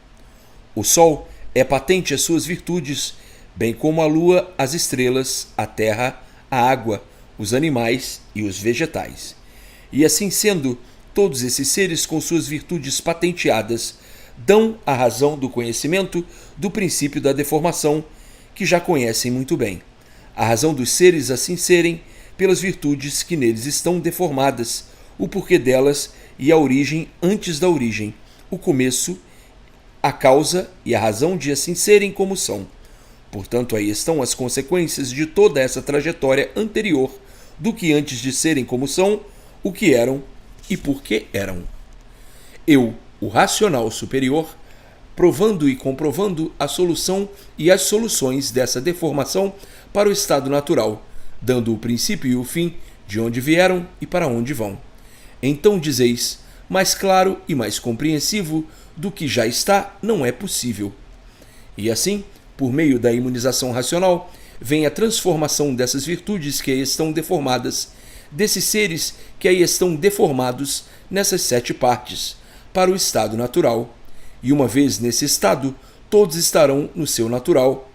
O Sol é patente às suas virtudes, bem como a Lua, as estrelas, a terra, a água, os animais e os vegetais. E assim sendo, todos esses seres com suas virtudes patenteadas dão a razão do conhecimento do princípio da deformação, que já conhecem muito bem. A razão dos seres assim serem pelas virtudes que neles estão deformadas, o porquê delas e a origem antes da origem, o começo, a causa e a razão de assim serem como são. Portanto, aí estão as consequências de toda essa trajetória anterior do que antes de serem como são, o que eram e por que eram. Eu, o racional superior, provando e comprovando a solução e as soluções dessa deformação para o estado natural, dando o princípio e o fim de onde vieram e para onde vão. Então dizeis, mais claro e mais compreensivo do que já está, não é possível. E assim, por meio da imunização racional, vem a transformação dessas virtudes que aí estão deformadas, desses seres que aí estão deformados nessas 7 partes, para o estado natural. E uma vez nesse estado, todos estarão no seu natural.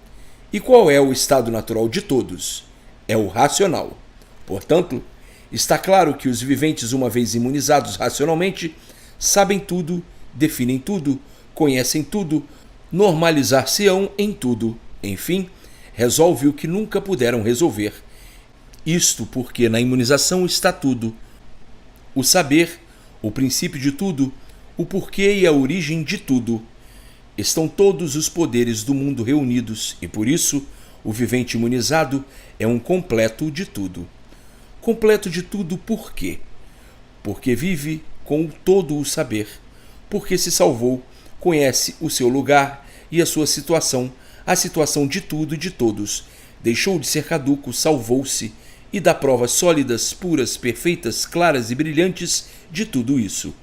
E qual é o estado natural de todos? É o racional. Portanto, está claro que os viventes, uma vez imunizados racionalmente, sabem tudo, definem tudo, conhecem tudo, normalizar-se-ão em tudo, enfim, resolve o que nunca puderam resolver. Isto porque na imunização está tudo: o saber, o princípio de tudo, o porquê e a origem de tudo. Estão todos os poderes do mundo reunidos e, por isso, o vivente imunizado é um completo de tudo. Completo de tudo por quê? Porque vive com todo o saber, porque se salvou, conhece o seu lugar e a sua situação, a situação de tudo e de todos, deixou de ser caduco, salvou-se e dá provas sólidas, puras, perfeitas, claras e brilhantes de tudo isso.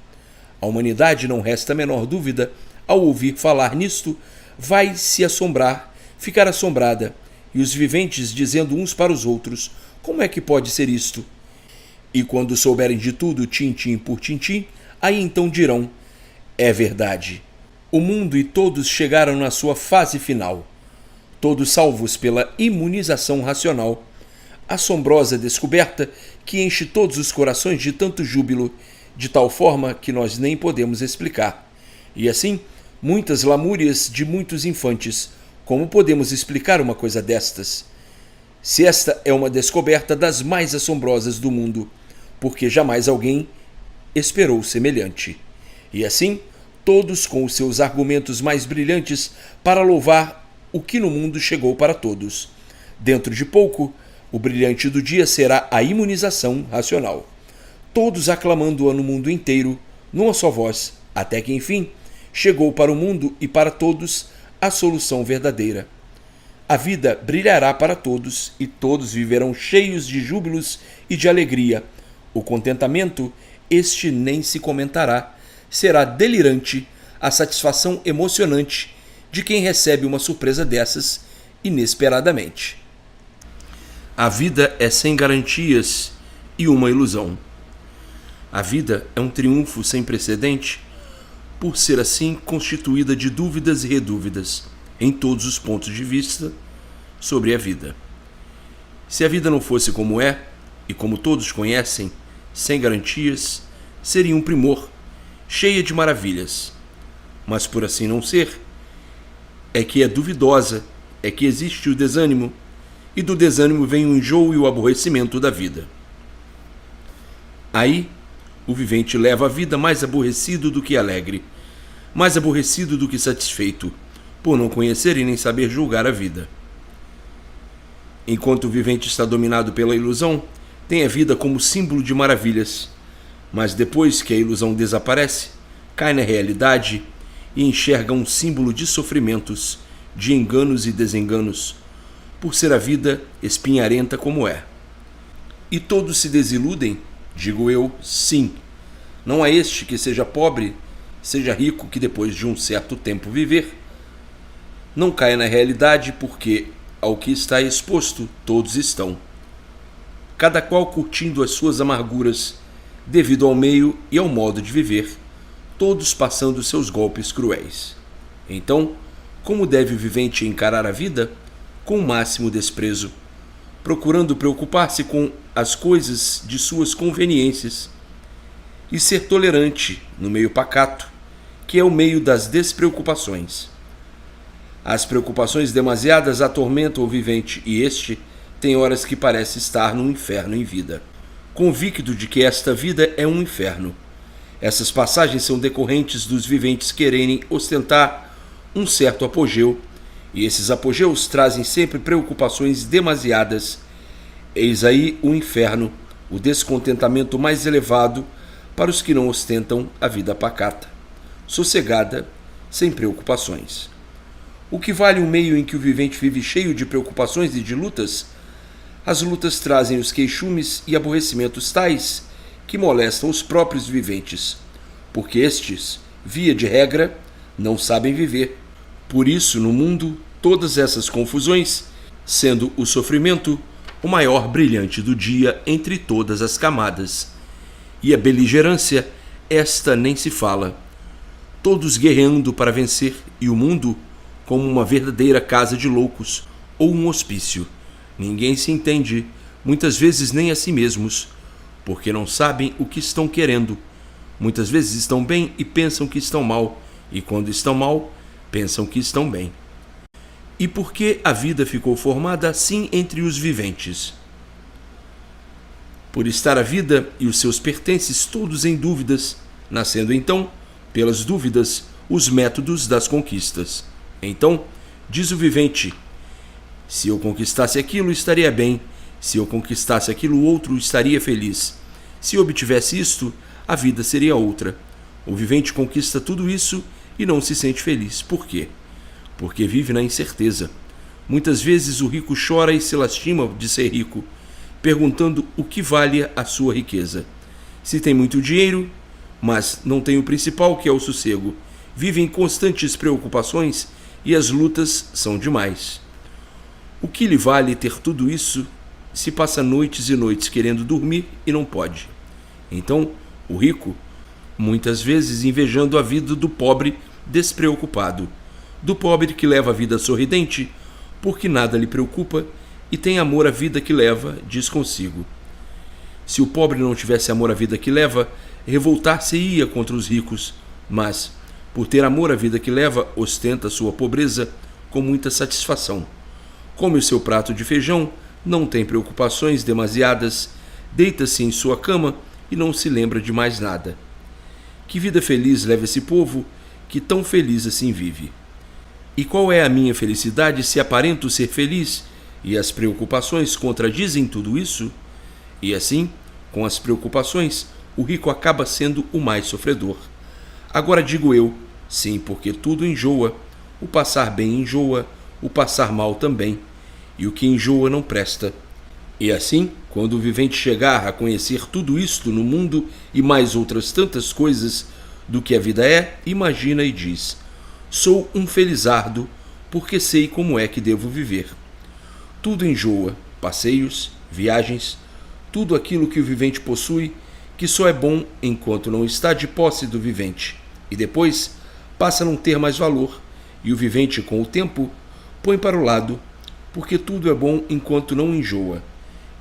A humanidade, não resta a menor dúvida, ao ouvir falar nisto, vai se assombrar, ficar assombrada, e os viventes dizendo uns para os outros: como é que pode ser isto? E quando souberem de tudo, tintim por tintim, aí então dirão: é verdade. O mundo e todos chegaram na sua fase final, todos salvos pela imunização racional, assombrosa descoberta que enche todos os corações de tanto júbilo, de tal forma que nós nem podemos explicar. E assim, muitas lamúrias de muitos infantes. Como podemos explicar uma coisa destas? Se esta é uma descoberta das mais assombrosas do mundo, porque jamais alguém esperou semelhante. E assim, todos com os seus argumentos mais brilhantes para louvar o que no mundo chegou para todos. Dentro de pouco, o brilhante do dia será a imunização racional. Todos aclamando-a no mundo inteiro, numa só voz, até que, enfim, chegou para o mundo e para todos a solução verdadeira. A vida brilhará para todos e todos viverão cheios de júbilos e de alegria. O contentamento, este nem se comentará. Será delirante a satisfação emocionante de quem recebe uma surpresa dessas inesperadamente. A vida é sem garantias e uma ilusão. A vida é um triunfo sem precedente, por ser assim constituída de dúvidas e redúvidas em todos os pontos de vista sobre a vida. Se a vida não fosse como é, e como todos conhecem, sem garantias, seria um primor, cheia de maravilhas. Mas por assim não ser, é que é duvidosa, é que existe o desânimo, e do desânimo vem o enjoo e o aborrecimento da vida. Aí, o vivente leva a vida mais aborrecido do que alegre, mais aborrecido do que satisfeito, por não conhecer e nem saber julgar a vida. Enquanto o vivente está dominado pela ilusão, tem a vida como símbolo de maravilhas, mas depois que a ilusão desaparece, cai na realidade e enxerga um símbolo de sofrimentos, de enganos e desenganos, por ser a vida espinharenta como é. E todos se desiludem, digo eu, sim. Não há este que seja pobre, seja rico, que depois de um certo tempo viver, não caia na realidade, porque ao que está exposto todos estão, cada qual curtindo as suas amarguras devido ao meio e ao modo de viver, todos passando seus golpes cruéis. Então, como deve o vivente encarar a vida? Com o máximo desprezo, procurando preocupar-se com as coisas de suas conveniências e ser tolerante no meio pacato, que é o meio das despreocupações. As preocupações demasiadas atormentam o vivente e este tem horas que parece estar num inferno em vida, convicto de que esta vida é um inferno. Essas passagens são decorrentes dos viventes quererem ostentar um certo apogeu, e esses apogeus trazem sempre preocupações demasiadas. Eis aí o inferno, o descontentamento mais elevado para os que não ostentam a vida pacata, sossegada, sem preocupações. O que vale um meio em que o vivente vive cheio de preocupações e de lutas? As lutas trazem os queixumes e aborrecimentos tais que molestam os próprios viventes, porque estes, via de regra, não sabem viver. Por isso, no mundo, todas essas confusões, sendo o sofrimento o maior brilhante do dia entre todas as camadas. E a beligerância, esta nem se fala. Todos guerreando para vencer, e o mundo como uma verdadeira casa de loucos ou um hospício. Ninguém se entende, muitas vezes nem a si mesmos, porque não sabem o que estão querendo. Muitas vezes estão bem e pensam que estão mal, e quando estão mal, pensam que estão bem. E por que a vida ficou formada assim entre os viventes? Por estar a vida e os seus pertences todos em dúvidas, nascendo então, pelas dúvidas, os métodos das conquistas. Então, diz o vivente: se eu conquistasse aquilo, estaria bem. Se eu conquistasse aquilo outro, estaria feliz. Se obtivesse isto, a vida seria outra. O vivente conquista tudo isso e não se sente feliz. Por quê? Porque vive na incerteza. Muitas vezes o rico chora e se lastima de ser rico, perguntando o que vale a sua riqueza. Se tem muito dinheiro, mas não tem o principal, que é o sossego. Vive em constantes preocupações e as lutas são demais. O que lhe vale ter tudo isso se passa noites e noites querendo dormir e não pode? Então, o rico, muitas vezes invejando a vida do pobre despreocupado, do pobre que leva a vida sorridente, porque nada lhe preocupa e tem amor à vida que leva, diz consigo. Se o pobre não tivesse amor à vida que leva, revoltar-se-ia contra os ricos, mas, por ter amor à vida que leva, ostenta sua pobreza com muita satisfação. Come o seu prato de feijão, não tem preocupações demasiadas, deita-se em sua cama e não se lembra de mais nada. Que vida feliz leva esse povo, que tão feliz assim vive. E qual é a minha felicidade se aparento ser feliz e as preocupações contradizem tudo isso? E assim, com as preocupações, o rico acaba sendo o mais sofredor. Agora digo eu, sim, porque tudo enjoa, o passar bem enjoa, o passar mal também, e o que enjoa não presta. E assim, quando o vivente chegar a conhecer tudo isto no mundo e mais outras tantas coisas do que a vida é, imagina e diz: sou um felizardo, porque sei como é que devo viver. Tudo enjoa, passeios, viagens, tudo aquilo que o vivente possui, que só é bom enquanto não está de posse do vivente, e depois passa a não ter mais valor, e o vivente, com o tempo, põe para o lado, porque tudo é bom enquanto não enjoa,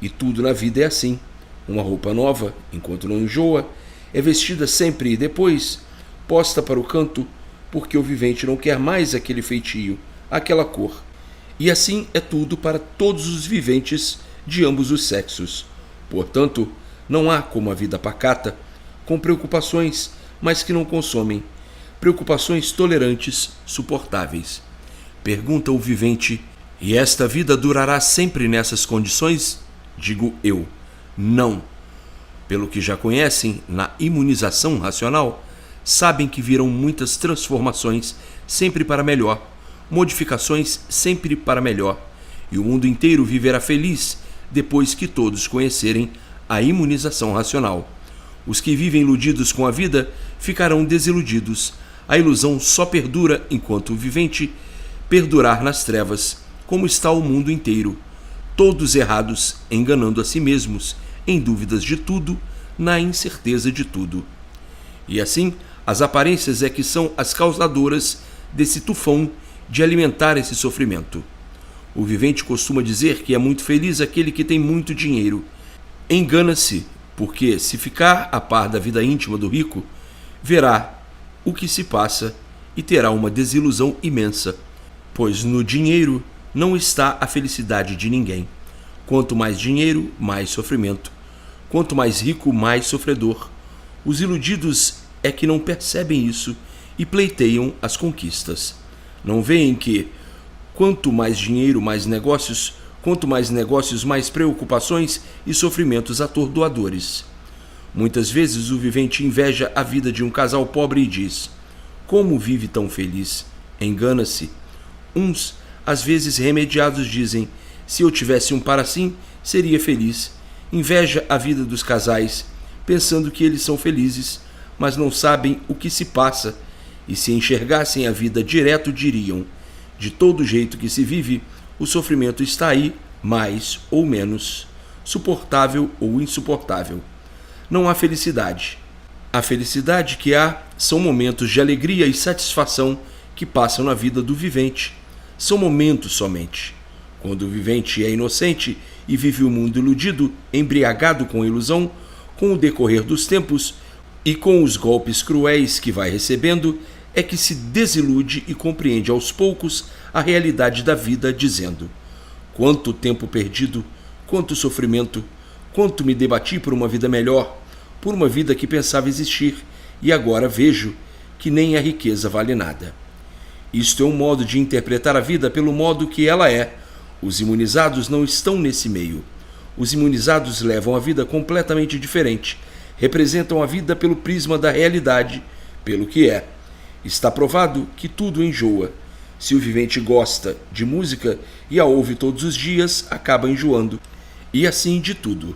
e tudo na vida é assim. Uma roupa nova, enquanto não enjoa, é vestida sempre e depois posta para o canto, porque o vivente não quer mais aquele feitio, aquela cor. E assim é tudo para todos os viventes de ambos os sexos. Portanto, não há como a vida pacata, com preocupações, mas que não consomem, preocupações tolerantes, suportáveis. Pergunta o vivente: e esta vida durará sempre nessas condições? Digo eu, não. Pelo que já conhecem na imunização racional, sabem que virão muitas transformações sempre para melhor, modificações sempre para melhor, e o mundo inteiro viverá feliz depois que todos conhecerem a imunização racional. Os que vivem iludidos com a vida ficarão desiludidos. A ilusão só perdura enquanto o vivente perdurar nas trevas, como está o mundo inteiro, todos errados, enganando a si mesmos, em dúvidas de tudo, na incerteza de tudo. E assim, as aparências é que são as causadoras desse tufão de alimentar esse sofrimento. O vivente costuma dizer que é muito feliz aquele que tem muito dinheiro. Engana-se, porque se ficar a par da vida íntima do rico, verá o que se passa e terá uma desilusão imensa, pois no dinheiro não está a felicidade de ninguém. Quanto mais dinheiro, mais sofrimento. Quanto mais rico, mais sofredor. Os iludidos é que não percebem isso e pleiteiam as conquistas. Não veem que, quanto mais dinheiro, mais negócios, quanto mais negócios, mais preocupações e sofrimentos atordoadores. Muitas vezes o vivente inveja a vida de um casal pobre e diz: como vive tão feliz? Engana-se. Uns, às vezes remediados, dizem: se eu tivesse um par assim, seria feliz. Inveja a vida dos casais, pensando que eles são felizes, mas não sabem o que se passa, e se enxergassem a vida direto diriam: de todo jeito que se vive, o sofrimento está aí, mais ou menos, suportável ou insuportável. Não há felicidade. A felicidade que há são momentos de alegria e satisfação que passam na vida do vivente. São momentos somente. Quando o vivente é inocente e vive o mundo iludido, embriagado com a ilusão, com o decorrer dos tempos e com os golpes cruéis que vai recebendo, é que se desilude e compreende aos poucos a realidade da vida, dizendo: quanto tempo perdido, quanto sofrimento, quanto me debati por uma vida melhor, por uma vida que pensava existir, e agora vejo que nem a riqueza vale nada. Isto é um modo de interpretar a vida pelo modo que ela é. Os imunizados não estão nesse meio. Os imunizados levam a vida completamente diferente, representam a vida pelo prisma da realidade, pelo que é. Está provado que tudo enjoa. Se o vivente gosta de música e a ouve todos os dias, acaba enjoando. E assim de tudo.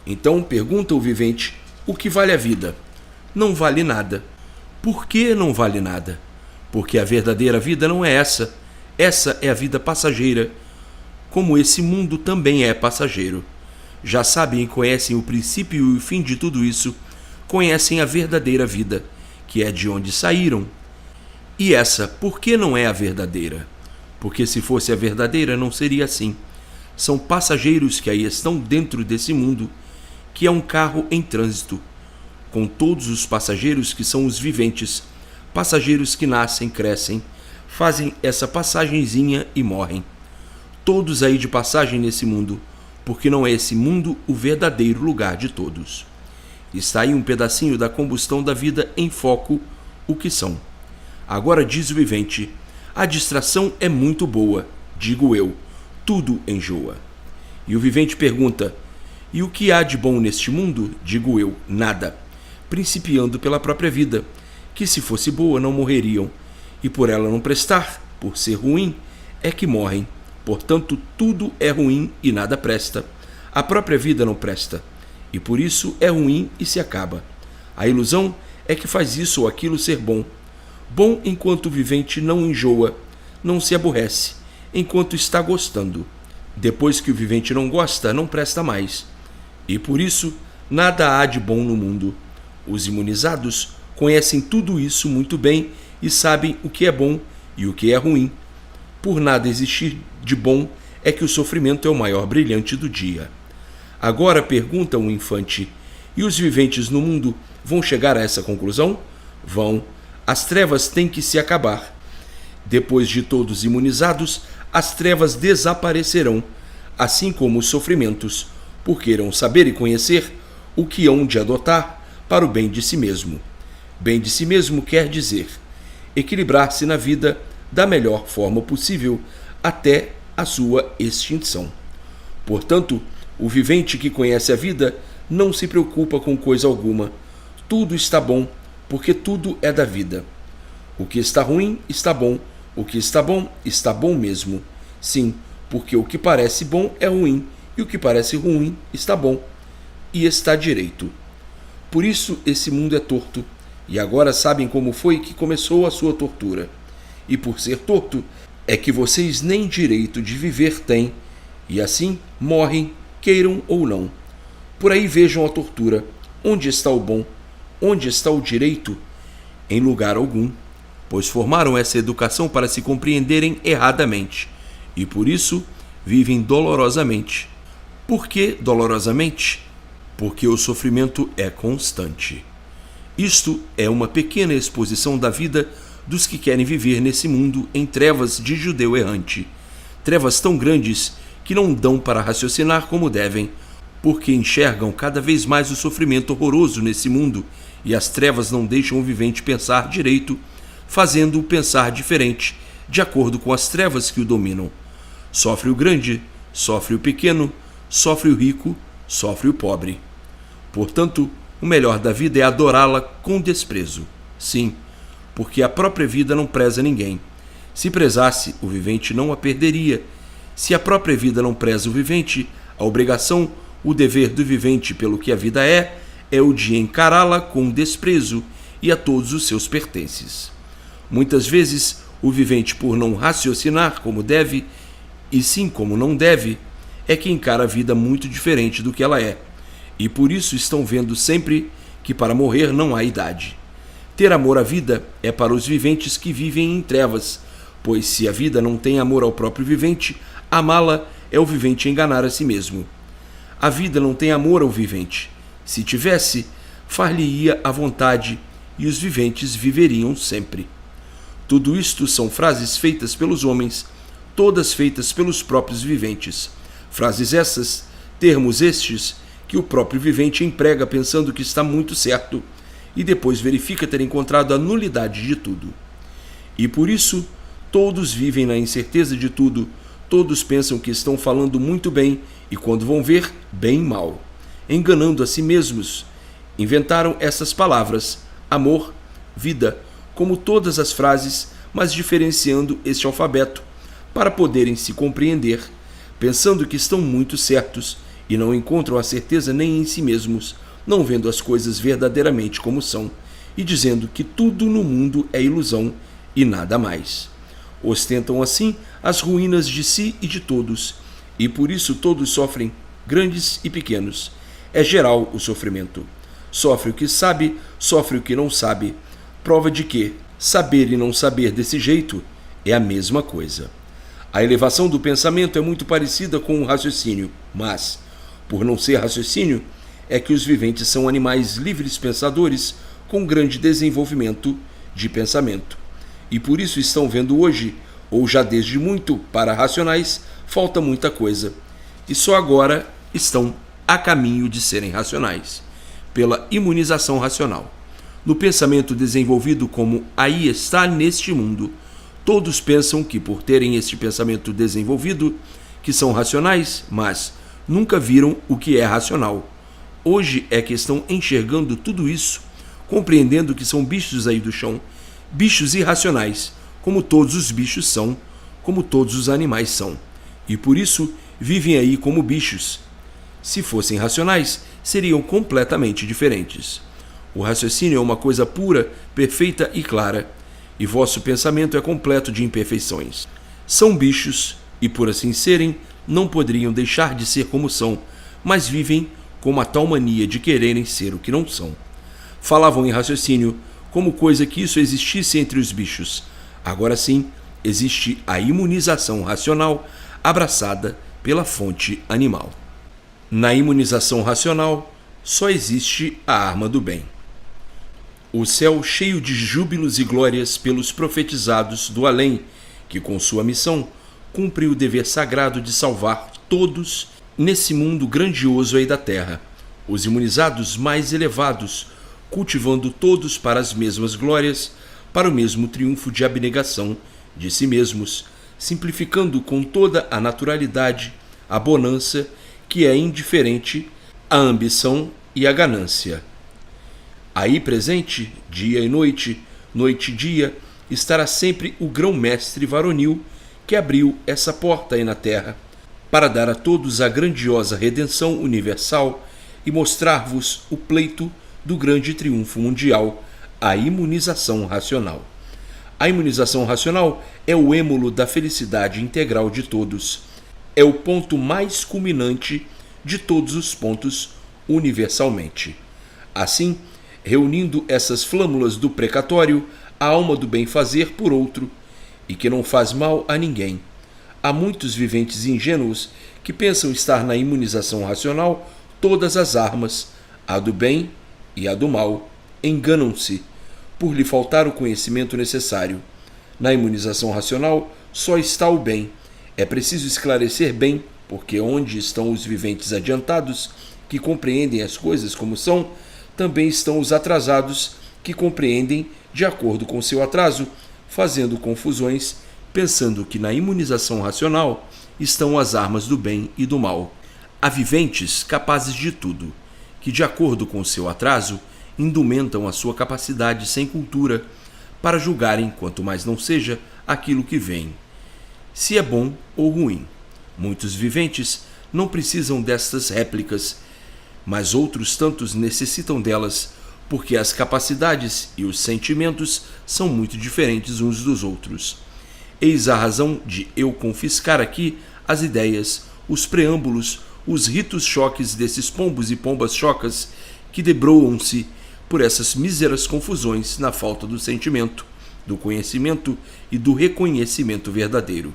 Então pergunta o vivente: o que vale a vida? Não vale nada. Por que não vale nada? Porque a verdadeira vida não é essa. Essa é a vida passageira, como esse mundo também é passageiro. Já sabem e conhecem o princípio e o fim de tudo isso, conhecem a verdadeira vida, que é de onde saíram. E essa, por que não é a verdadeira? Porque se fosse a verdadeira, não seria assim. São passageiros que aí estão dentro desse mundo, que é um carro em trânsito, com todos os passageiros que são os viventes, passageiros que nascem, crescem, fazem essa passagenzinha e morrem. Todos aí de passagem nesse mundo, porque não é esse mundo o verdadeiro lugar de todos. Está aí um pedacinho da combustão da vida em foco, o que são. Agora diz o vivente: a distração é muito boa, digo eu, tudo enjoa. E o vivente pergunta: e o que há de bom neste mundo? Digo eu, nada. Principiando pela própria vida, que se fosse boa não morreriam, e por ela não prestar, por ser ruim, é que morrem. Portanto, tudo é ruim e nada presta. A própria vida não presta, e por isso é ruim e se acaba. A ilusão é que faz isso ou aquilo ser bom. Bom enquanto o vivente não enjoa, não se aborrece, enquanto está gostando. Depois que o vivente não gosta, não presta mais. E por isso, nada há de bom no mundo. Os imunizados conhecem tudo isso muito bem e sabem o que é bom e o que é ruim. Por nada existir de bom é que o sofrimento é o maior brilhante do dia. Agora pergunta um infante: e os viventes no mundo vão chegar a essa conclusão? Vão. As trevas têm que se acabar. Depois de todos imunizados, as trevas desaparecerão, assim como os sofrimentos, porque irão saber e conhecer o que hão de adotar para o bem de si mesmo. Bem de si mesmo quer dizer equilibrar-se na vida da melhor forma possível até a sua extinção. Portanto, o vivente que conhece a vida não se preocupa com coisa alguma. Tudo está bom, porque tudo é da vida. O que está ruim está bom, o que está bom mesmo. Sim, porque o que parece bom é ruim, e o que parece ruim está bom, e está direito. Por isso esse mundo é torto, e agora sabem como foi que começou a sua tortura. E por ser torto, é que vocês nem direito de viver têm, e assim morrem, queiram ou não. Por aí vejam a tortura. Onde está o bom? Onde está o direito? Em lugar algum, pois formaram essa educação para se compreenderem erradamente, e por isso vivem dolorosamente. Por que dolorosamente? Porque o sofrimento é constante. Isto é uma pequena exposição da vida dos que querem viver nesse mundo em trevas de judeu errante. Trevas tão grandes que não dão para raciocinar como devem, porque enxergam cada vez mais o sofrimento horroroso nesse mundo, e as trevas não deixam o vivente pensar direito, fazendo-o pensar diferente, de acordo com as trevas que o dominam. Sofre o grande, sofre o pequeno, sofre o rico, sofre o pobre. Portanto, o melhor da vida é adorá-la com desprezo. Sim, porque a própria vida não preza ninguém. Se prezasse, o vivente não a perderia. Se a própria vida não preza o vivente, a obrigação, o dever do vivente pelo que a vida é o de encará-la com desprezo e a todos os seus pertences. Muitas vezes, o vivente, por não raciocinar como deve, e sim como não deve, é que encara a vida muito diferente do que ela é, e por isso estão vendo sempre que para morrer não há idade. Ter amor à vida é para os viventes que vivem em trevas, pois se a vida não tem amor ao próprio vivente, amá-la é o vivente enganar a si mesmo. A vida não tem amor ao vivente. Se tivesse, far-lhe-ia à vontade, e os viventes viveriam sempre. Tudo isto são frases feitas pelos homens, todas feitas pelos próprios viventes. Frases essas, termos estes, que o próprio vivente emprega pensando que está muito certo, e depois verifica ter encontrado a nulidade de tudo. E por isso, todos vivem na incerteza de tudo, todos pensam que estão falando muito bem, e quando vão ver, bem mal. Enganando a si mesmos, inventaram essas palavras, amor, vida, como todas as frases, mas diferenciando este alfabeto, para poderem se compreender, pensando que estão muito certos, e não encontram a certeza nem em si mesmos, não vendo as coisas verdadeiramente como são, e dizendo que tudo no mundo é ilusão e nada mais. Ostentam assim as ruínas de si e de todos, e por isso todos sofrem, grandes e pequenos. É geral o sofrimento. Sofre o que sabe, sofre o que não sabe. Prova de que saber e não saber desse jeito é a mesma coisa. A elevação do pensamento é muito parecida com o raciocínio, mas, por não ser raciocínio, é que os viventes são animais livres pensadores com grande desenvolvimento de pensamento. E por isso estão vendo hoje, ou já desde muito, para racionais, falta muita coisa. E só agora estão a caminho de serem racionais, pela imunização racional. No pensamento desenvolvido como aí está neste mundo, todos pensam que por terem este pensamento desenvolvido, que são racionais, mas nunca viram o que é racional. Hoje é que estão enxergando tudo isso, compreendendo que são bichos aí do chão, bichos irracionais, como todos os bichos são, como todos os animais são, e por isso vivem aí como bichos. Se fossem racionais, seriam completamente diferentes. O raciocínio é uma coisa pura, perfeita e clara, e vosso pensamento é completo de imperfeições. São bichos, e por assim serem, não poderiam deixar de ser como são, mas vivem com uma tal mania de quererem ser o que não são. Falavam em raciocínio como coisa que isso existisse entre os bichos. Agora sim, existe a imunização racional abraçada pela fonte animal. Na imunização racional, só existe a arma do bem. O céu cheio de júbilos e glórias pelos profetizados do além, que com sua missão cumprem o dever sagrado de salvar todos nesse mundo grandioso aí da terra, os imunizados mais elevados, cultivando todos para as mesmas glórias, para o mesmo triunfo de abnegação de si mesmos, simplificando com toda a naturalidade a bonança que é indiferente à ambição e à ganância. Aí presente, dia e noite, noite e dia, estará sempre o grão-mestre varonil que abriu essa porta aí na terra, para dar a todos a grandiosa redenção universal e mostrar-vos o pleito do grande triunfo mundial, a imunização racional. A imunização racional é o êmulo da felicidade integral de todos. É o ponto mais culminante de todos os pontos universalmente. Assim, reunindo essas flâmulas do precatório, a alma do bem-fazer por outro, e que não faz mal a ninguém. Há muitos viventes ingênuos que pensam estar na imunização racional todas as armas, a do bem e a do mal, enganam-se, por lhe faltar o conhecimento necessário. Na imunização racional só está o bem. É preciso esclarecer bem, porque onde estão os viventes adiantados, que compreendem as coisas como são, também estão os atrasados, que compreendem de acordo com seu atraso, fazendo confusões, pensando que na imunização racional estão as armas do bem e do mal. Há viventes capazes de tudo, que de acordo com seu atraso, indumentam a sua capacidade sem cultura, para julgarem, quanto mais não seja, aquilo que vem, se é bom ou ruim. Muitos viventes não precisam destas réplicas, mas outros tantos necessitam delas, porque as capacidades e os sentimentos são muito diferentes uns dos outros. Eis a razão de eu confiscar aqui as ideias, os preâmbulos, os ritos choques desses pombos e pombas chocas que debroam-se por essas míseras confusões na falta do sentimento, do conhecimento e do reconhecimento verdadeiro.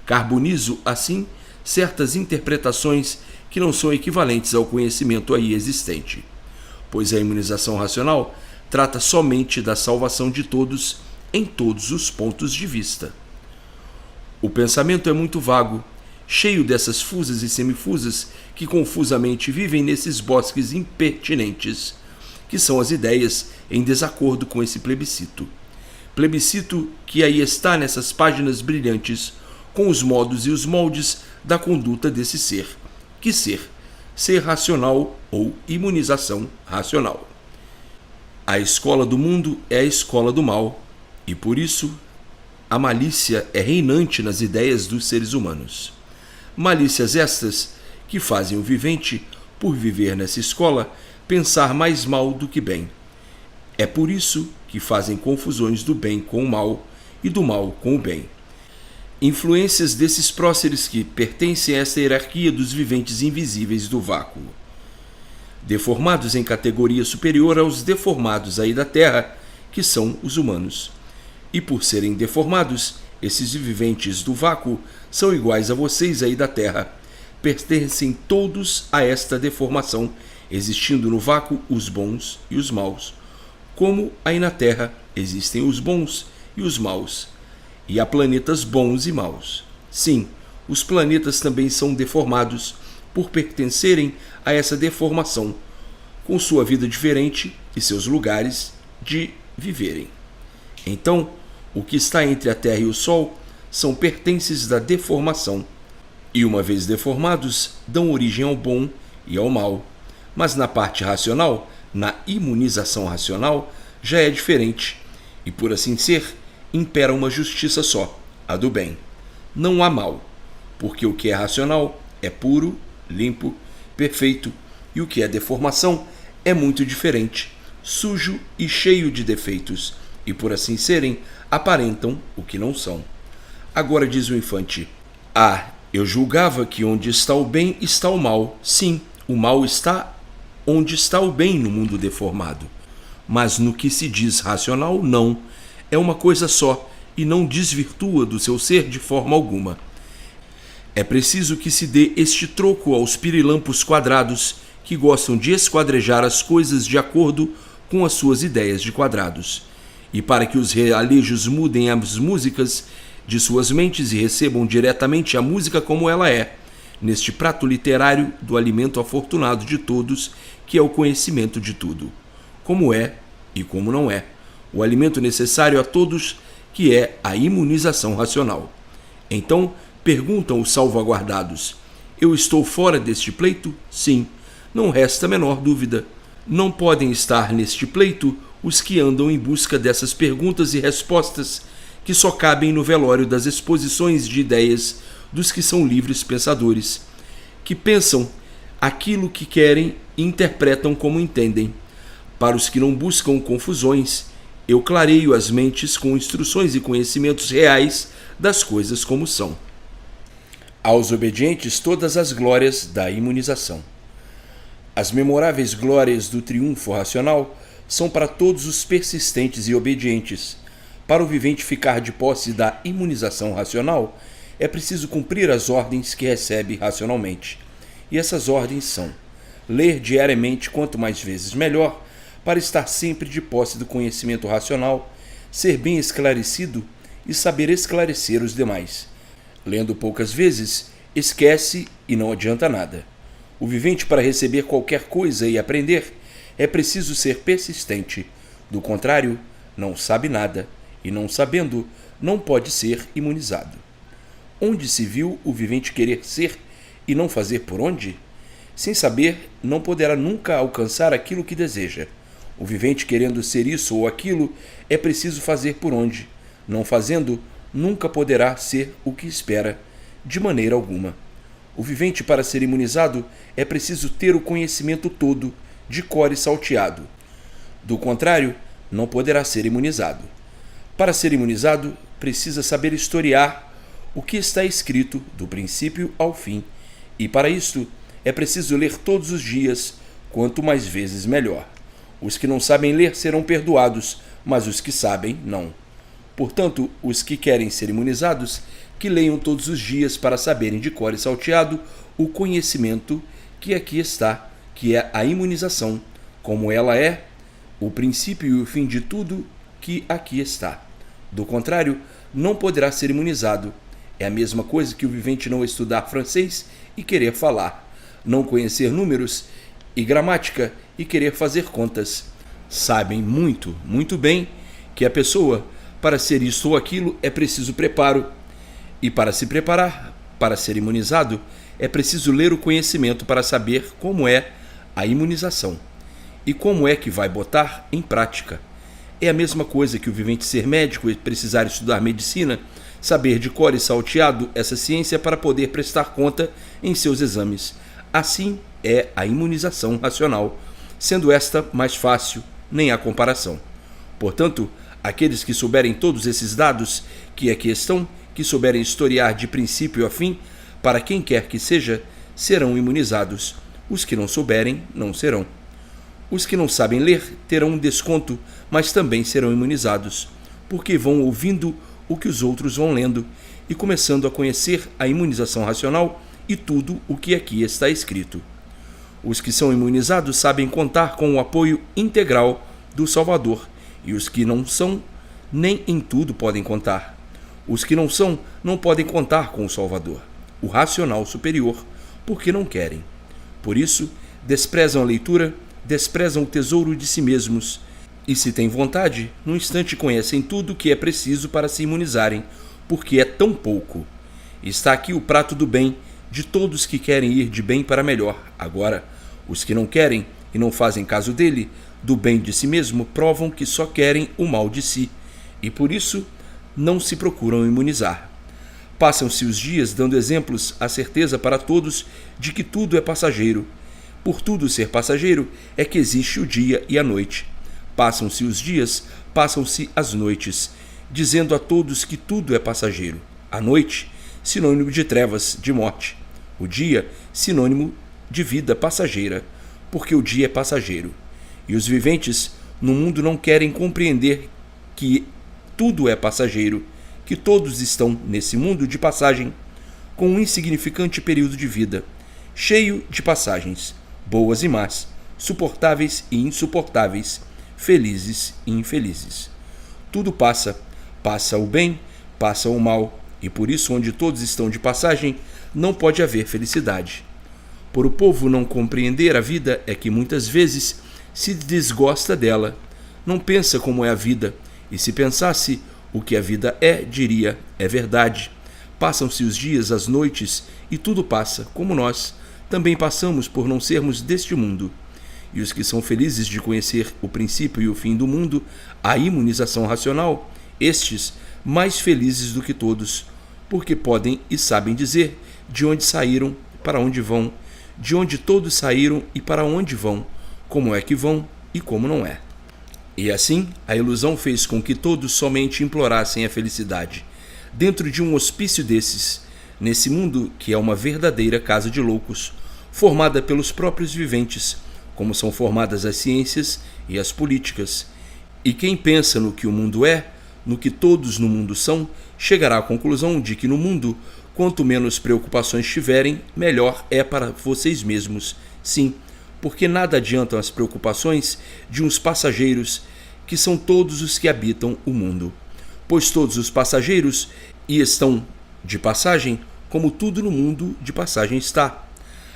Carbonizo, assim, certas interpretações que não são equivalentes ao conhecimento aí existente, pois a imunização racional trata somente da salvação de todos em todos os pontos de vista. O pensamento é muito vago, cheio dessas fusas e semifusas que confusamente vivem nesses bosques impertinentes, que são as ideias em desacordo com esse plebiscito. Plebiscito que aí está nessas páginas brilhantes, com os modos e os moldes da conduta desse ser. Que ser? Ser racional ou imunização racional. A escola do mundo é a escola do mal, e por isso a malícia é reinante nas ideias dos seres humanos. Malícias estas que fazem o vivente, por viver nessa escola, pensar mais mal do que bem. É por isso que fazem confusões do bem com o mal e do mal com o bem. Influências desses próceres que pertencem a essa hierarquia dos viventes invisíveis do vácuo. Deformados em categoria superior aos deformados aí da Terra, que são os humanos. E por serem deformados, esses viventes do vácuo são iguais a vocês aí da Terra. Pertencem todos a esta deformação, existindo no vácuo os bons e os maus. Como aí na Terra existem os bons e os maus. E há planetas bons e maus. Sim, os planetas também são deformados por pertencerem a essa deformação, com sua vida diferente e seus lugares de viverem. Então, o que está entre a Terra e o Sol são pertences da deformação, e uma vez deformados, dão origem ao bom e ao mal. Mas na parte racional, na imunização racional, já é diferente, e por assim ser, impera uma justiça só, a do bem. Não há mal, porque o que é racional é puro, limpo, perfeito, e o que é deformação é muito diferente, sujo e cheio de defeitos, e por assim serem, aparentam o que não são. Agora diz o infante: eu julgava que onde está o bem está o mal. Sim, o mal está onde está o bem no mundo deformado. Mas no que se diz racional, não. É uma coisa só e não desvirtua do seu ser de forma alguma. É preciso que se dê este troco aos pirilampos quadrados que gostam de esquadrejar as coisas de acordo com as suas ideias de quadrados. E para que os realejos mudem as músicas de suas mentes e recebam diretamente a música como ela é, neste prato literário do alimento afortunado de todos, que é o conhecimento de tudo, como é e como não é, o alimento necessário a todos, que é a imunização racional. Então, perguntam os salvaguardados: eu estou fora deste pleito? Sim, não resta a menor dúvida. Não podem estar neste pleito os que andam em busca dessas perguntas e respostas que só cabem no velório das exposições de ideias dos que são livres pensadores, que pensam aquilo que querem e interpretam como entendem. Para os que não buscam confusões, eu clareio as mentes com instruções e conhecimentos reais das coisas como são. Aos obedientes todas as glórias da imunização. As memoráveis glórias do triunfo racional são para todos os persistentes e obedientes. Para o vivente ficar de posse da imunização racional, é preciso cumprir as ordens que recebe racionalmente. E essas ordens são: ler diariamente quanto mais vezes melhor, para estar sempre de posse do conhecimento racional, ser bem esclarecido e saber esclarecer os demais. Lendo poucas vezes, esquece e não adianta nada. O vivente, para receber qualquer coisa e aprender, é preciso ser persistente. Do contrário, não sabe nada, e não sabendo, não pode ser imunizado. Onde se viu o vivente querer ser e não fazer por onde? Sem saber, não poderá nunca alcançar aquilo que deseja. O vivente querendo ser isso ou aquilo, é preciso fazer por onde. Não fazendo, nunca poderá ser o que espera, de maneira alguma. O vivente, para ser imunizado, é preciso ter o conhecimento todo, de cor e salteado. Do contrário, não poderá ser imunizado. Para ser imunizado, precisa saber historiar o que está escrito do princípio ao fim, e para isto é preciso ler todos os dias, quanto mais vezes melhor. Os que não sabem ler serão perdoados, mas os que sabem, não. Portanto, os que querem ser imunizados, que leiam todos os dias para saberem de cor e salteado o conhecimento que aqui está, que é a imunização, como ela é, o princípio e o fim de tudo que aqui está. Do contrário, não poderá ser imunizado. É a mesma coisa que o vivente não estudar francês e querer falar, não conhecer números e gramática e querer fazer contas. Sabem muito, muito bem que a pessoa, para ser isso ou aquilo, é preciso preparo. E para se preparar, para ser imunizado, é preciso ler o conhecimento para saber como é a imunização e como é que vai botar em prática. É a mesma coisa que o vivente ser médico e precisar estudar medicina, saber de cor e salteado essa ciência para poder prestar conta em seus exames. Assim é a imunização racional, sendo esta mais fácil, nem há comparação. Portanto, aqueles que souberem todos esses dados que aqui estão, que souberem historiar de princípio a fim, para quem quer que seja, serão imunizados. Os que não souberem, não serão. Os que não sabem ler terão um desconto, mas também serão imunizados, porque vão ouvindo o que os outros vão lendo e começando a conhecer a imunização racional e tudo o que aqui está escrito. Os que são imunizados sabem contar com o apoio integral do Salvador, e os que não são, nem em tudo podem contar. Os que não são, não podem contar com o Salvador, o racional superior, porque não querem. Por isso, desprezam a leitura, desprezam o tesouro de si mesmos, e se têm vontade, num instante conhecem tudo o que é preciso para se imunizarem, porque é tão pouco. Está aqui o prato do bem de todos que querem ir de bem para melhor. Agora, os que não querem e não fazem caso dele, do bem de si mesmo, provam que só querem o mal de si, e por isso não se procuram imunizar. Passam-se os dias dando exemplos, a certeza para todos de que tudo é passageiro. Por tudo ser passageiro é que existe o dia e a noite. Passam-se os dias, passam-se as noites, dizendo a todos que tudo é passageiro. A noite, sinônimo de trevas, de morte. O dia, sinônimo de vida passageira, porque o dia é passageiro. E os viventes no mundo não querem compreender que tudo é passageiro, que todos estão nesse mundo de passagem, com um insignificante período de vida, cheio de passagens, boas e más, suportáveis e insuportáveis, felizes e infelizes. Tudo passa, passa o bem, passa o mal, e por isso onde todos estão de passagem, não pode haver felicidade. Por o povo não compreender a vida é que muitas vezes se desgosta dela, não pensa como é a vida, e se pensasse o que a vida é, diria, é verdade. Passam-se os dias, as noites, e tudo passa, como nós também passamos por não sermos deste mundo. E os que são felizes de conhecer o princípio e o fim do mundo, a imunização racional, estes mais felizes do que todos, porque podem e sabem dizer de onde saíram, para onde vão, de onde todos saíram e para onde vão, como é que vão e como não é. E assim, a ilusão fez com que todos somente implorassem a felicidade, dentro de um hospício desses, nesse mundo que é uma verdadeira casa de loucos, formada pelos próprios viventes, como são formadas as ciências e as políticas. E quem pensa no que o mundo é, no que todos no mundo são, chegará à conclusão de que no mundo, quanto menos preocupações tiverem, melhor é para vocês mesmos. Sim, porque nada adiantam as preocupações de uns passageiros, que são todos os que habitam o mundo. Pois todos os passageiros e estão de passagem, como tudo no mundo de passagem está.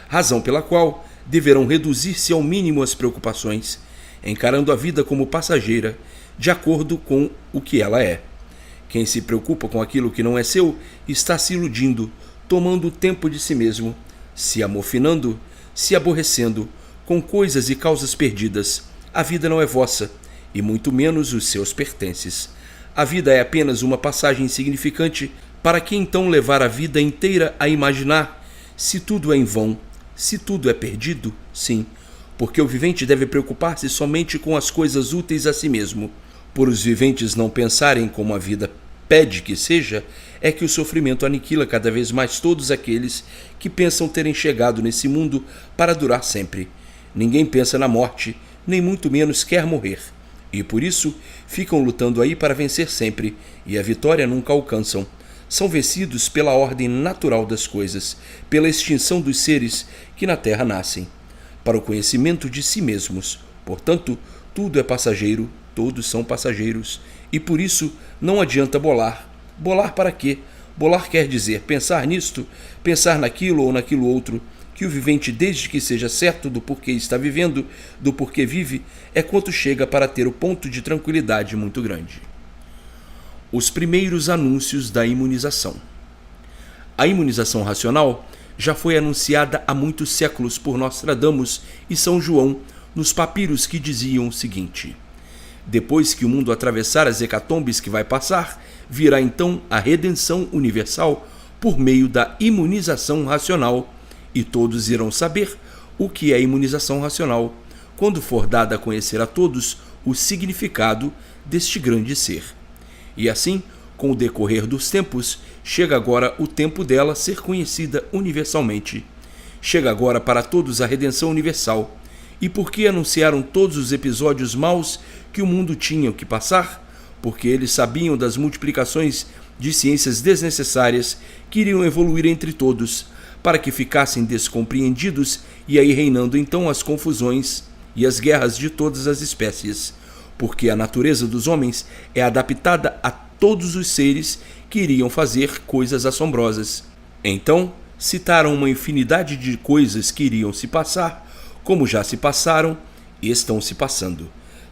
Razão pela qual deverão reduzir-se ao mínimo as preocupações, encarando a vida como passageira, de acordo com o que ela é. Quem se preocupa com aquilo que não é seu, está se iludindo, tomando o tempo de si mesmo, se amofinando, se aborrecendo, com coisas e causas perdidas. A vida não é vossa, e muito menos os seus pertences. A vida é apenas uma passagem insignificante, para que então levar a vida inteira a imaginar se tudo é em vão, se tudo é perdido? Sim, porque o vivente deve preocupar-se somente com as coisas úteis a si mesmo. Por os viventes não pensarem como a vida pede que seja, é que o sofrimento aniquila cada vez mais todos aqueles que pensam terem chegado nesse mundo para durar sempre. Ninguém pensa na morte, nem muito menos quer morrer. E por isso ficam lutando aí para vencer sempre, e a vitória nunca alcançam. São vencidos pela ordem natural das coisas, pela extinção dos seres que na terra nascem, para o conhecimento de si mesmos. Portanto, tudo é passageiro, todos são passageiros, e por isso não adianta bolar. Bolar para quê? Bolar quer dizer pensar nisto, pensar naquilo ou naquilo outro, que o vivente, desde que seja certo do porquê está vivendo, do porquê vive, é quanto chega para ter o ponto de tranquilidade muito grande. Os primeiros anúncios da imunização. A imunização racional já foi anunciada há muitos séculos por Nostradamus e São João nos papiros que diziam o seguinte: depois que o mundo atravessar as hecatombes que vai passar, virá então a redenção universal por meio da imunização racional, e todos irão saber o que é imunização racional, quando for dada a conhecer a todos o significado deste grande ser. E assim, com o decorrer dos tempos, chega agora o tempo dela ser conhecida universalmente. Chega agora para todos a redenção universal. E por que anunciaram todos os episódios maus que o mundo tinha que passar? Porque eles sabiam das multiplicações de ciências desnecessárias que iriam evoluir entre todos, para que ficassem descompreendidos e aí reinando então as confusões e as guerras de todas as espécies, porque a natureza dos homens é adaptada a todos os seres que iriam fazer coisas assombrosas. Então, citaram uma infinidade de coisas que iriam se passar, como já se passaram e estão se passando.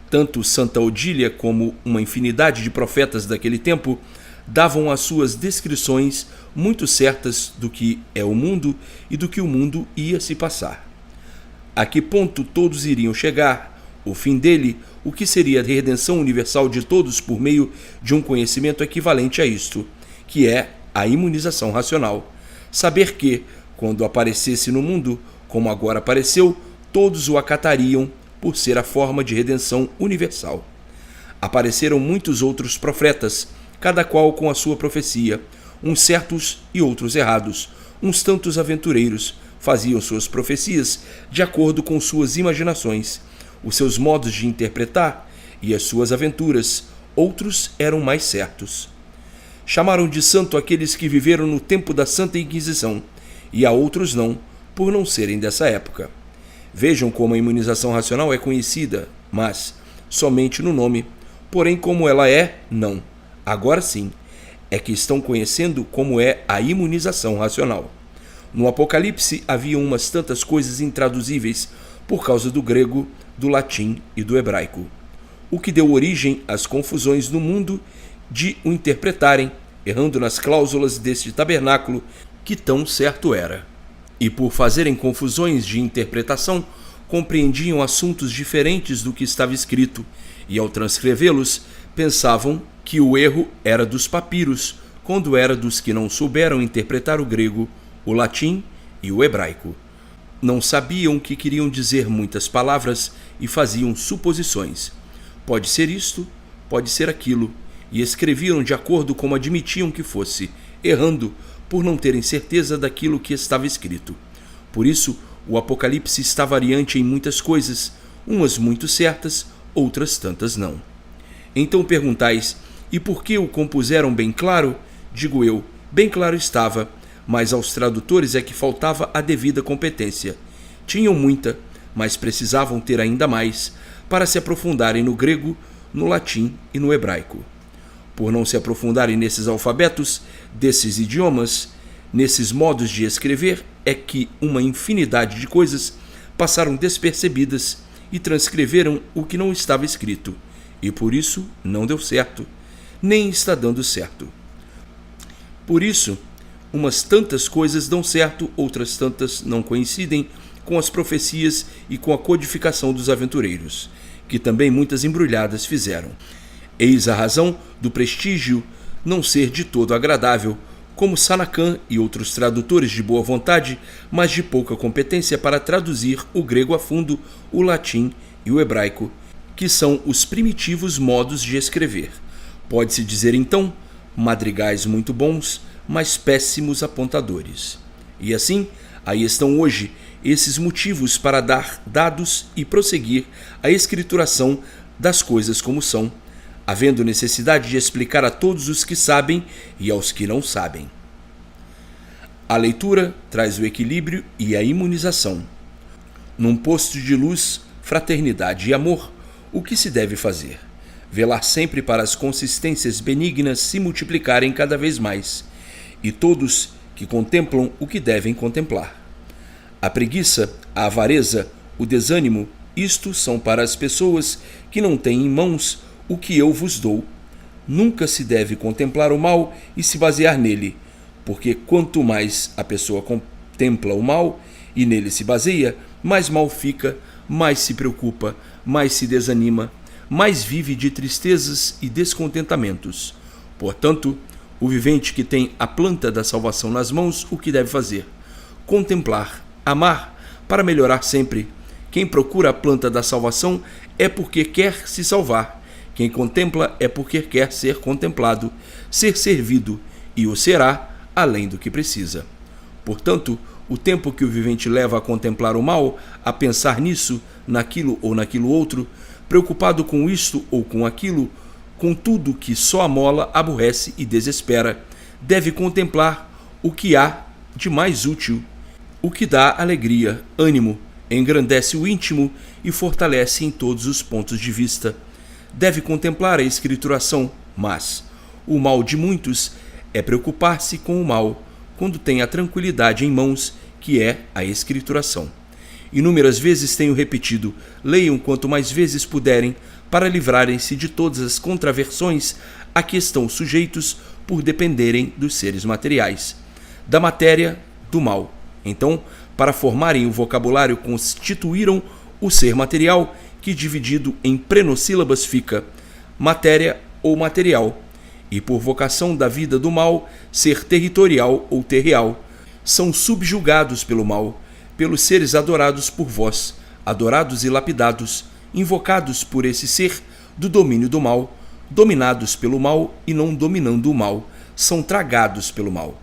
Tanto Santa Odília como uma infinidade de profetas daquele tempo davam as suas descrições muito certas do que é o mundo e do que o mundo ia se passar. A que ponto todos iriam chegar, o fim dele, o que seria a redenção universal de todos por meio de um conhecimento equivalente a isto, que é a imunização racional. Saber que, quando aparecesse no mundo, como agora apareceu, todos o acatariam por ser a forma de redenção universal. Apareceram muitos outros profetas, cada qual com a sua profecia, uns certos e outros errados, uns tantos aventureiros, faziam suas profecias de acordo com suas imaginações, os seus modos de interpretar e as suas aventuras, outros eram mais certos. Chamaram de santo aqueles que viveram no tempo da Santa Inquisição, e a outros não, por não serem dessa época. Vejam como a imunização racional é conhecida, mas somente no nome, porém como ela é, não. Agora sim, é que estão conhecendo como é a imunização racional. No Apocalipse havia umas tantas coisas intraduzíveis por causa do grego, do latim e do hebraico, o que deu origem às confusões no mundo de o interpretarem, errando nas cláusulas deste tabernáculo que tão certo era. E por fazerem confusões de interpretação, compreendiam assuntos diferentes do que estava escrito, e ao transcrevê-los, pensavam que o erro era dos papiros, quando era dos que não souberam interpretar o grego, o latim e o hebraico. Não sabiam que queriam dizer muitas palavras e faziam suposições. Pode ser isto, pode ser aquilo, e escreviam de acordo como admitiam que fosse, errando por não terem certeza daquilo que estava escrito. Por isso, o Apocalipse está variante em muitas coisas, umas muito certas, outras tantas não. Então perguntais, e por que o compuseram bem claro? Digo eu, bem claro estava, mas aos tradutores é que faltava a devida competência. Tinham muita, mas precisavam ter ainda mais, para se aprofundarem no grego, no latim e no hebraico. Por não se aprofundarem nesses alfabetos, desses idiomas, nesses modos de escrever, é que uma infinidade de coisas passaram despercebidas e transcreveram o que não estava escrito, e por isso não deu certo, nem está dando certo. Por isso, umas tantas coisas dão certo, outras tantas não coincidem com as profecias e com a codificação dos aventureiros, que também muitas embrulhadas fizeram. Eis a razão do prestígio não ser de todo agradável, como Sanacan e outros tradutores de boa vontade, mas de pouca competência para traduzir o grego a fundo, o latim e o hebraico, que são os primitivos modos de escrever. Pode-se dizer então, madrigais muito bons, mas péssimos apontadores. E assim, aí estão hoje esses motivos para dar dados e prosseguir a escrituração das coisas como são, havendo necessidade de explicar a todos os que sabem e aos que não sabem. A leitura traz o equilíbrio e a imunização. Num posto de luz, fraternidade e amor, o que se deve fazer? velar sempre para as consistências benignas se multiplicarem cada vez mais, e todos que contemplam o que devem contemplar. A preguiça, a avareza, o desânimo, isto são para as pessoas que não têm em mãos o que eu vos dou. Nunca se deve contemplar o mal e se basear nele, porque quanto mais a pessoa contempla o mal e nele se baseia, mais mal fica, mais se preocupa, mais se desanima, mais vive de tristezas e descontentamentos. Portanto, o vivente que tem a planta da salvação nas mãos, o que deve fazer? Contemplar, amar, para melhorar sempre. Quem procura a planta da salvação é porque quer se salvar. Quem contempla é porque quer ser contemplado, ser servido, e o será além do que precisa. Portanto, o tempo que o vivente leva a contemplar o mal, a pensar nisso, naquilo ou naquilo outro, preocupado com isto ou com aquilo, com tudo que só amola, aborrece e desespera, deve contemplar o que há de mais útil, o que dá alegria, ânimo, engrandece o íntimo e fortalece em todos os pontos de vista. Deve contemplar a escrituração, mas o mal de muitos é preocupar-se com o mal, quando tem a tranquilidade em mãos, que é a escrituração. Inúmeras vezes tenho repetido, leiam quanto mais vezes puderem, para livrarem-se de todas as contraversões a que estão sujeitos por dependerem dos seres materiais, da matéria, do mal. Então, para formarem o vocabulário, constituíram o ser material, que dividido em prenossílabas fica matéria ou material, e por vocação da vida do mal, ser territorial ou terrial. São subjugados pelo mal, pelos seres adorados por vós, adorados e lapidados, invocados por esse ser do domínio do mal, dominados pelo mal e não dominando o mal, são tragados pelo mal.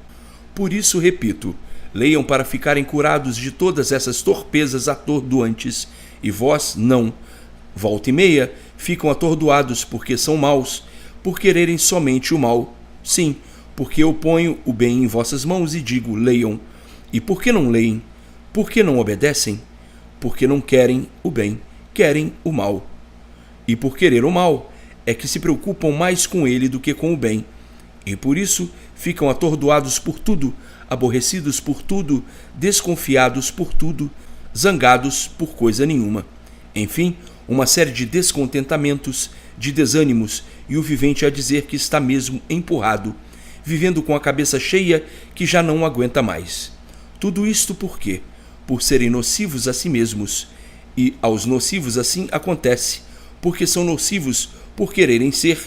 Por isso, repito, leiam para ficarem curados de todas essas torpezas atordoantes, e vós não. Volta e meia, ficam atordoados porque são maus, por quererem somente o mal. Sim, porque eu ponho o bem em vossas mãos e digo, leiam. E por que não leem? Por que não obedecem? Porque não querem o bem, querem o mal. E por querer o mal, é que se preocupam mais com ele do que com o bem. E por isso ficam atordoados por tudo, aborrecidos por tudo, desconfiados por tudo, zangados por coisa nenhuma. Enfim, uma série de descontentamentos, de desânimos, e o vivente a dizer que está mesmo empurrado, vivendo com a cabeça cheia que já não aguenta mais. Tudo isto por quê? Por serem nocivos a si mesmos. E aos nocivos assim acontece, porque são nocivos por quererem ser,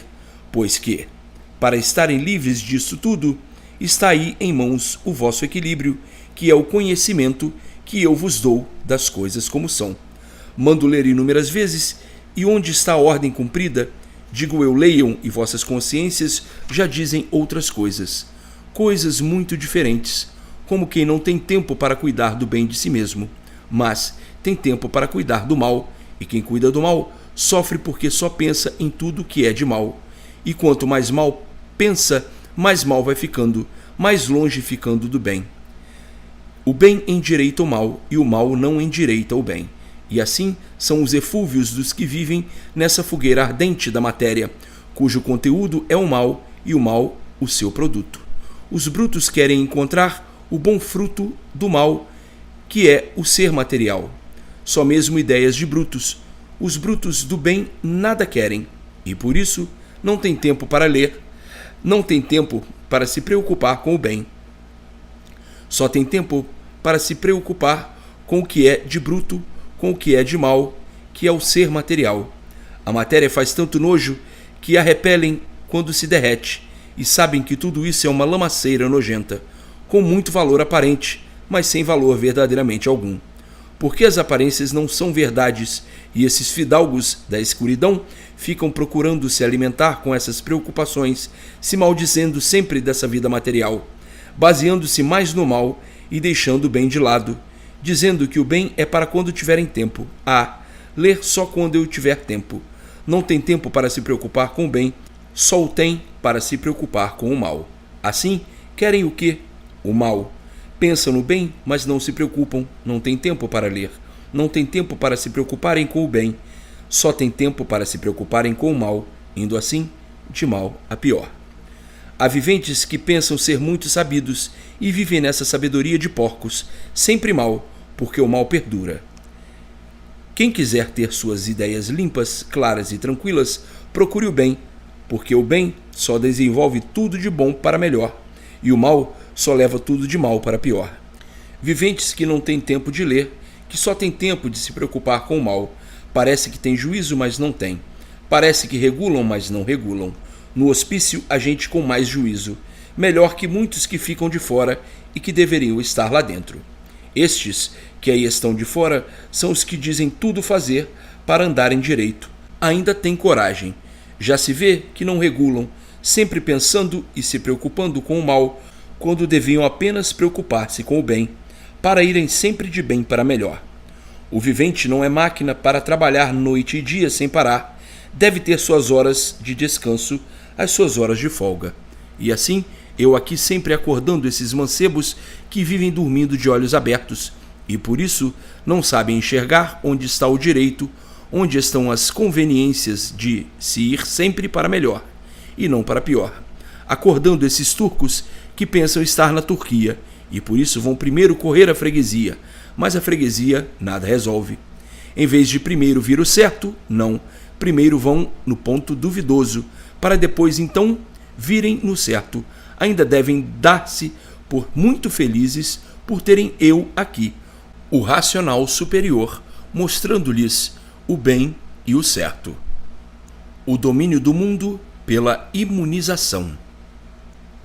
pois que, para estarem livres disso tudo, está aí em mãos o vosso equilíbrio, que é o conhecimento que eu vos dou das coisas como são. Mando ler inúmeras vezes, e onde está a ordem cumprida, digo eu, leiam, e vossas consciências já dizem outras coisas, coisas muito diferentes, como quem não tem tempo para cuidar do bem de si mesmo, mas tem tempo para cuidar do mal, e quem cuida do mal sofre porque só pensa em tudo que é de mal, e quanto mais mal pensa, mais mal vai ficando, mais longe ficando do bem. O bem endireita o mal, e o mal não endireita o bem. E assim são os eflúvios dos que vivem nessa fogueira ardente da matéria, cujo conteúdo é o mal e o mal o seu produto. Os brutos querem encontrar o bom fruto do mal, que é o ser material. Só mesmo ideias de brutos. Os brutos do bem nada querem, e por isso não tem tempo para ler, não tem tempo para se preocupar com o bem. Só tem tempo para se preocupar com o que é de bruto, com o que é de mal, que é o ser material. A matéria faz tanto nojo que a repelem quando se derrete, e sabem que tudo isso é uma lamaceira nojenta, com muito valor aparente, mas sem valor verdadeiramente algum. Porque as aparências não são verdades, e esses fidalgos da escuridão ficam procurando se alimentar com essas preocupações, se maldizendo sempre dessa vida material, baseando-se mais no mal e deixando o bem de lado, dizendo que o bem é para quando tiverem tempo. Ler só quando eu tiver tempo. Não tem tempo para se preocupar com o bem, só o tem para se preocupar com o mal. Assim, querem o quê? O mal. Pensam no bem, mas não se preocupam, não tem tempo para ler. Não tem tempo para se preocuparem com o bem, só tem tempo para se preocuparem com o mal, indo assim de mal a pior. Há viventes que pensam ser muito sabidos e vivem nessa sabedoria de porcos, sempre mal, porque o mal perdura. Quem quiser ter suas ideias limpas, claras e tranquilas, procure o bem, porque o bem só desenvolve tudo de bom para melhor, e o mal só leva tudo de mal para pior. Viventes que não têm tempo de ler, que só têm tempo de se preocupar com o mal, parece que têm juízo, mas não têm. Parece que regulam, mas não regulam. No hospício, há gente com mais juízo, melhor que muitos que ficam de fora e que deveriam estar lá dentro. Estes, que aí estão de fora, são os que dizem tudo fazer para andarem direito. Ainda têm coragem. Já se vê que não regulam, sempre pensando e se preocupando com o mal, quando deviam apenas preocupar-se com o bem, para irem sempre de bem para melhor. O vivente não é máquina para trabalhar noite e dia sem parar, deve ter suas horas de descanso, as suas horas de folga. E assim, eu aqui sempre acordando esses mancebos que vivem dormindo de olhos abertos, e por isso não sabem enxergar onde está o direito, onde estão as conveniências de se ir sempre para melhor, e não para pior. Acordando esses turcos que pensam estar na Turquia, e por isso vão primeiro correr à freguesia, mas a freguesia nada resolve. Em vez de primeiro vir o certo, não, primeiro vão no ponto duvidoso, para depois então virem no certo. Ainda devem dar-se por muito felizes por terem eu aqui, o racional superior, mostrando-lhes o bem e o certo. O domínio do mundo pela imunização.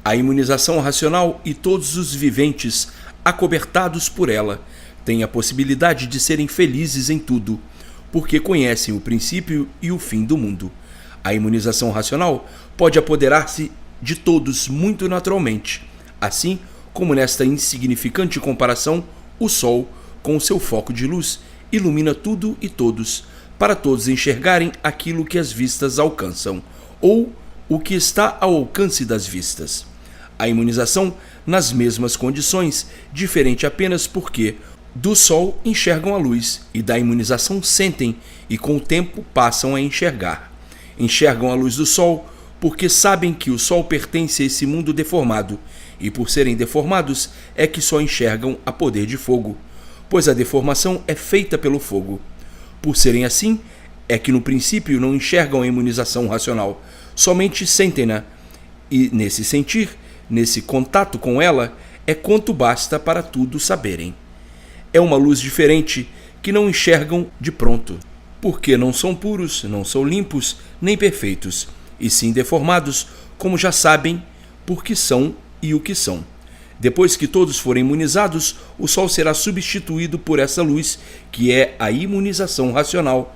A imunização racional e todos os viventes acobertados por ela têm a possibilidade de serem felizes em tudo, porque conhecem o princípio e o fim do mundo. A imunização racional pode apoderar-se de todos muito naturalmente, assim como nesta insignificante comparação, o Sol, com o seu foco de luz, ilumina tudo e todos, para todos enxergarem aquilo que as vistas alcançam, ou o que está ao alcance das vistas. A imunização nas mesmas condições, diferente apenas porque do Sol enxergam a luz e da imunização sentem e com o tempo passam a enxergar. Enxergam a luz do Sol porque sabem que o Sol pertence a esse mundo deformado, e por serem deformados é que só enxergam a poder de fogo, pois a deformação é feita pelo fogo. Por serem assim, é que no princípio não enxergam a imunização racional, somente sentem-na, e nesse sentir, nesse contato com ela, é quanto basta para tudo saberem. É uma luz diferente que não enxergam de pronto, porque não são puros, não são limpos, nem perfeitos, e sim deformados, como já sabem porque são e o que são. Depois que todos forem imunizados, o Sol será substituído por essa luz, que é a imunização racional,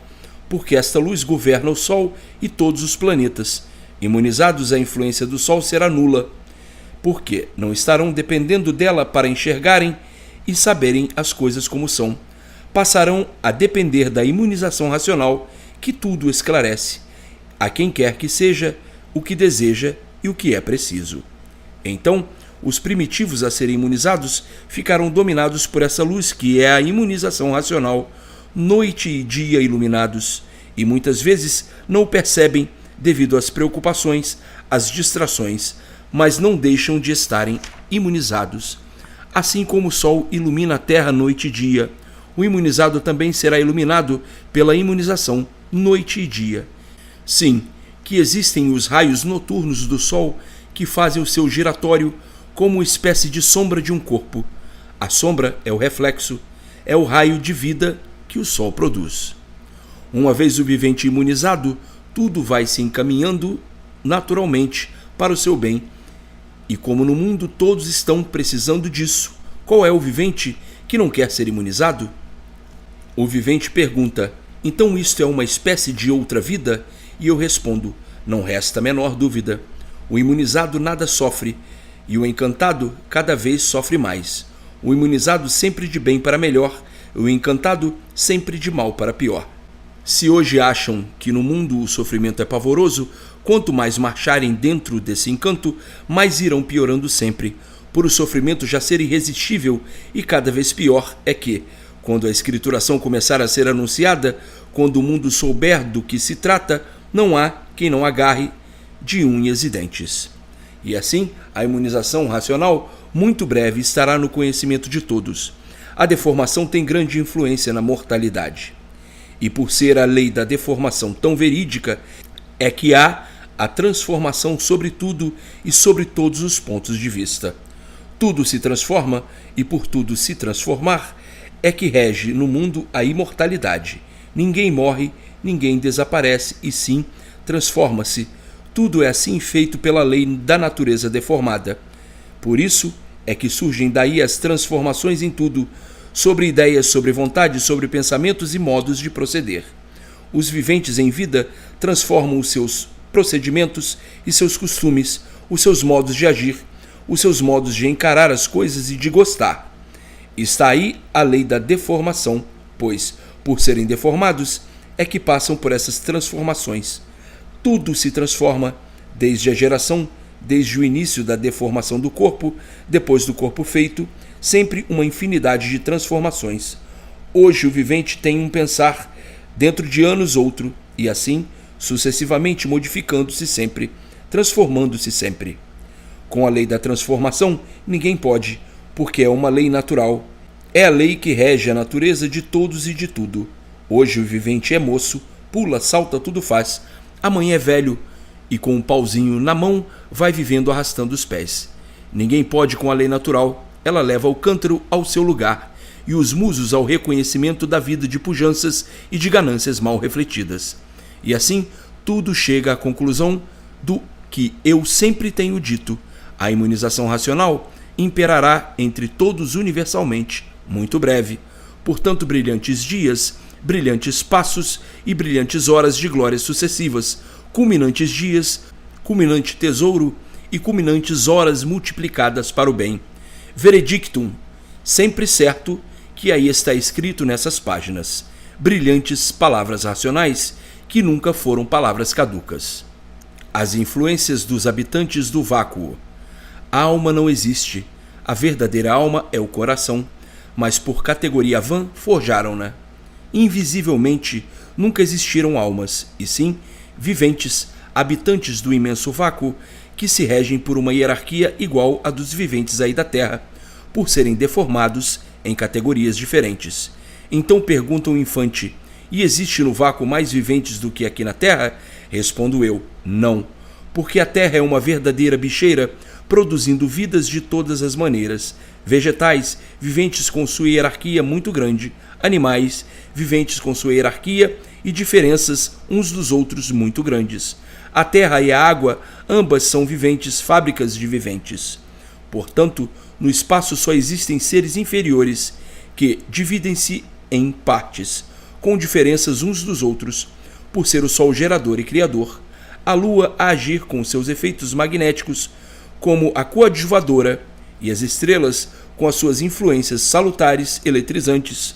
porque esta luz governa o Sol e todos os planetas. Imunizados, a influência do Sol será nula, porque não estarão dependendo dela para enxergarem e saberem as coisas como são. Passarão a depender da imunização racional, que tudo esclarece, a quem quer que seja, o que deseja e o que é preciso. Então, os primitivos a serem imunizados ficarão dominados por essa luz que é a imunização racional, noite e dia iluminados, e muitas vezes não o percebem devido às preocupações, às distrações, mas não deixam de estarem imunizados. Assim como o Sol ilumina a Terra noite e dia, o imunizado também será iluminado pela imunização noite e dia. Sim, que existem os raios noturnos do Sol que fazem o seu giratório como espécie de sombra de um corpo. A sombra é o reflexo, é o raio de vida que o Sol produz. Uma vez o vivente imunizado, tudo vai se encaminhando naturalmente para o seu bem. E como no mundo todos estão precisando disso, qual é o vivente que não quer ser imunizado? O vivente pergunta: então isto é uma espécie de outra vida? E eu respondo: não resta a menor dúvida. O imunizado nada sofre, e o encantado cada vez sofre mais. O imunizado sempre de bem para melhor, o encantado sempre de mal para pior. Se hoje acham que no mundo o sofrimento é pavoroso, quanto mais marcharem dentro desse encanto, mais irão piorando sempre, por o sofrimento já ser irresistível, e cada vez pior é que, quando a escrituração começar a ser anunciada, quando o mundo souber do que se trata, não há quem não agarre de unhas e dentes. E assim, a imunização racional, muito breve, estará no conhecimento de todos. A deformação tem grande influência na mortalidade. E por ser a lei da deformação tão verídica, é que há a transformação sobre tudo e sobre todos os pontos de vista. Tudo se transforma, e por tudo se transformar, é que rege no mundo a imortalidade. Ninguém morre, ninguém desaparece, e sim, transforma-se. Tudo é assim feito pela lei da natureza deformada. Por isso é que surgem daí as transformações em tudo, sobre ideias, sobre vontade, sobre pensamentos e modos de proceder. Os viventes em vida transformam os seus procedimentos e seus costumes, os seus modos de agir, os seus modos de encarar as coisas e de gostar. Está aí a lei da deformação, pois, por serem deformados, é que passam por essas transformações. Tudo se transforma, desde a geração, desde o início da deformação do corpo, depois do corpo feito, sempre uma infinidade de transformações. Hoje o vivente tem um pensar, dentro de anos outro, e assim, sucessivamente modificando-se sempre, transformando-se sempre. Com a lei da transformação, ninguém pode, porque é uma lei natural. É a lei que rege a natureza de todos e de tudo. Hoje o vivente é moço, pula, salta, tudo faz. Amanhã é velho e com um pauzinho na mão vai vivendo arrastando os pés. Ninguém pode com a lei natural. Ela leva o cântaro ao seu lugar e os musos ao reconhecimento da vida de pujanças e de ganâncias mal refletidas. E assim, tudo chega à conclusão do que eu sempre tenho dito. A imunização racional imperará entre todos universalmente, muito breve. Portanto, brilhantes dias, brilhantes passos e brilhantes horas de glórias sucessivas, culminantes dias, culminante tesouro e culminantes horas multiplicadas para o bem. Veredictum, sempre certo que aí está escrito nessas páginas. Brilhantes palavras racionais que nunca foram palavras caducas. As influências dos habitantes do vácuo. A alma não existe. A verdadeira alma é o coração, mas por categoria vã forjaram-na. Invisivelmente nunca existiram almas, e sim viventes, habitantes do imenso vácuo, que se regem por uma hierarquia igual à dos viventes aí da Terra, por serem deformados em categorias diferentes. Então pergunta o infante: e existe no vácuo mais viventes do que aqui na Terra? Respondo eu: não, porque a Terra é uma verdadeira bicheira, produzindo vidas de todas as maneiras, vegetais, viventes com sua hierarquia muito grande, animais, viventes com sua hierarquia e diferenças uns dos outros muito grandes. A terra e a água, ambas são viventes, fábricas de viventes. Portanto, no espaço só existem seres inferiores, que dividem-se em partes, com diferenças uns dos outros, por ser o Sol gerador e criador, a Lua a agir com seus efeitos magnéticos como a coadjuvadora, e as estrelas com as suas influências salutares eletrizantes,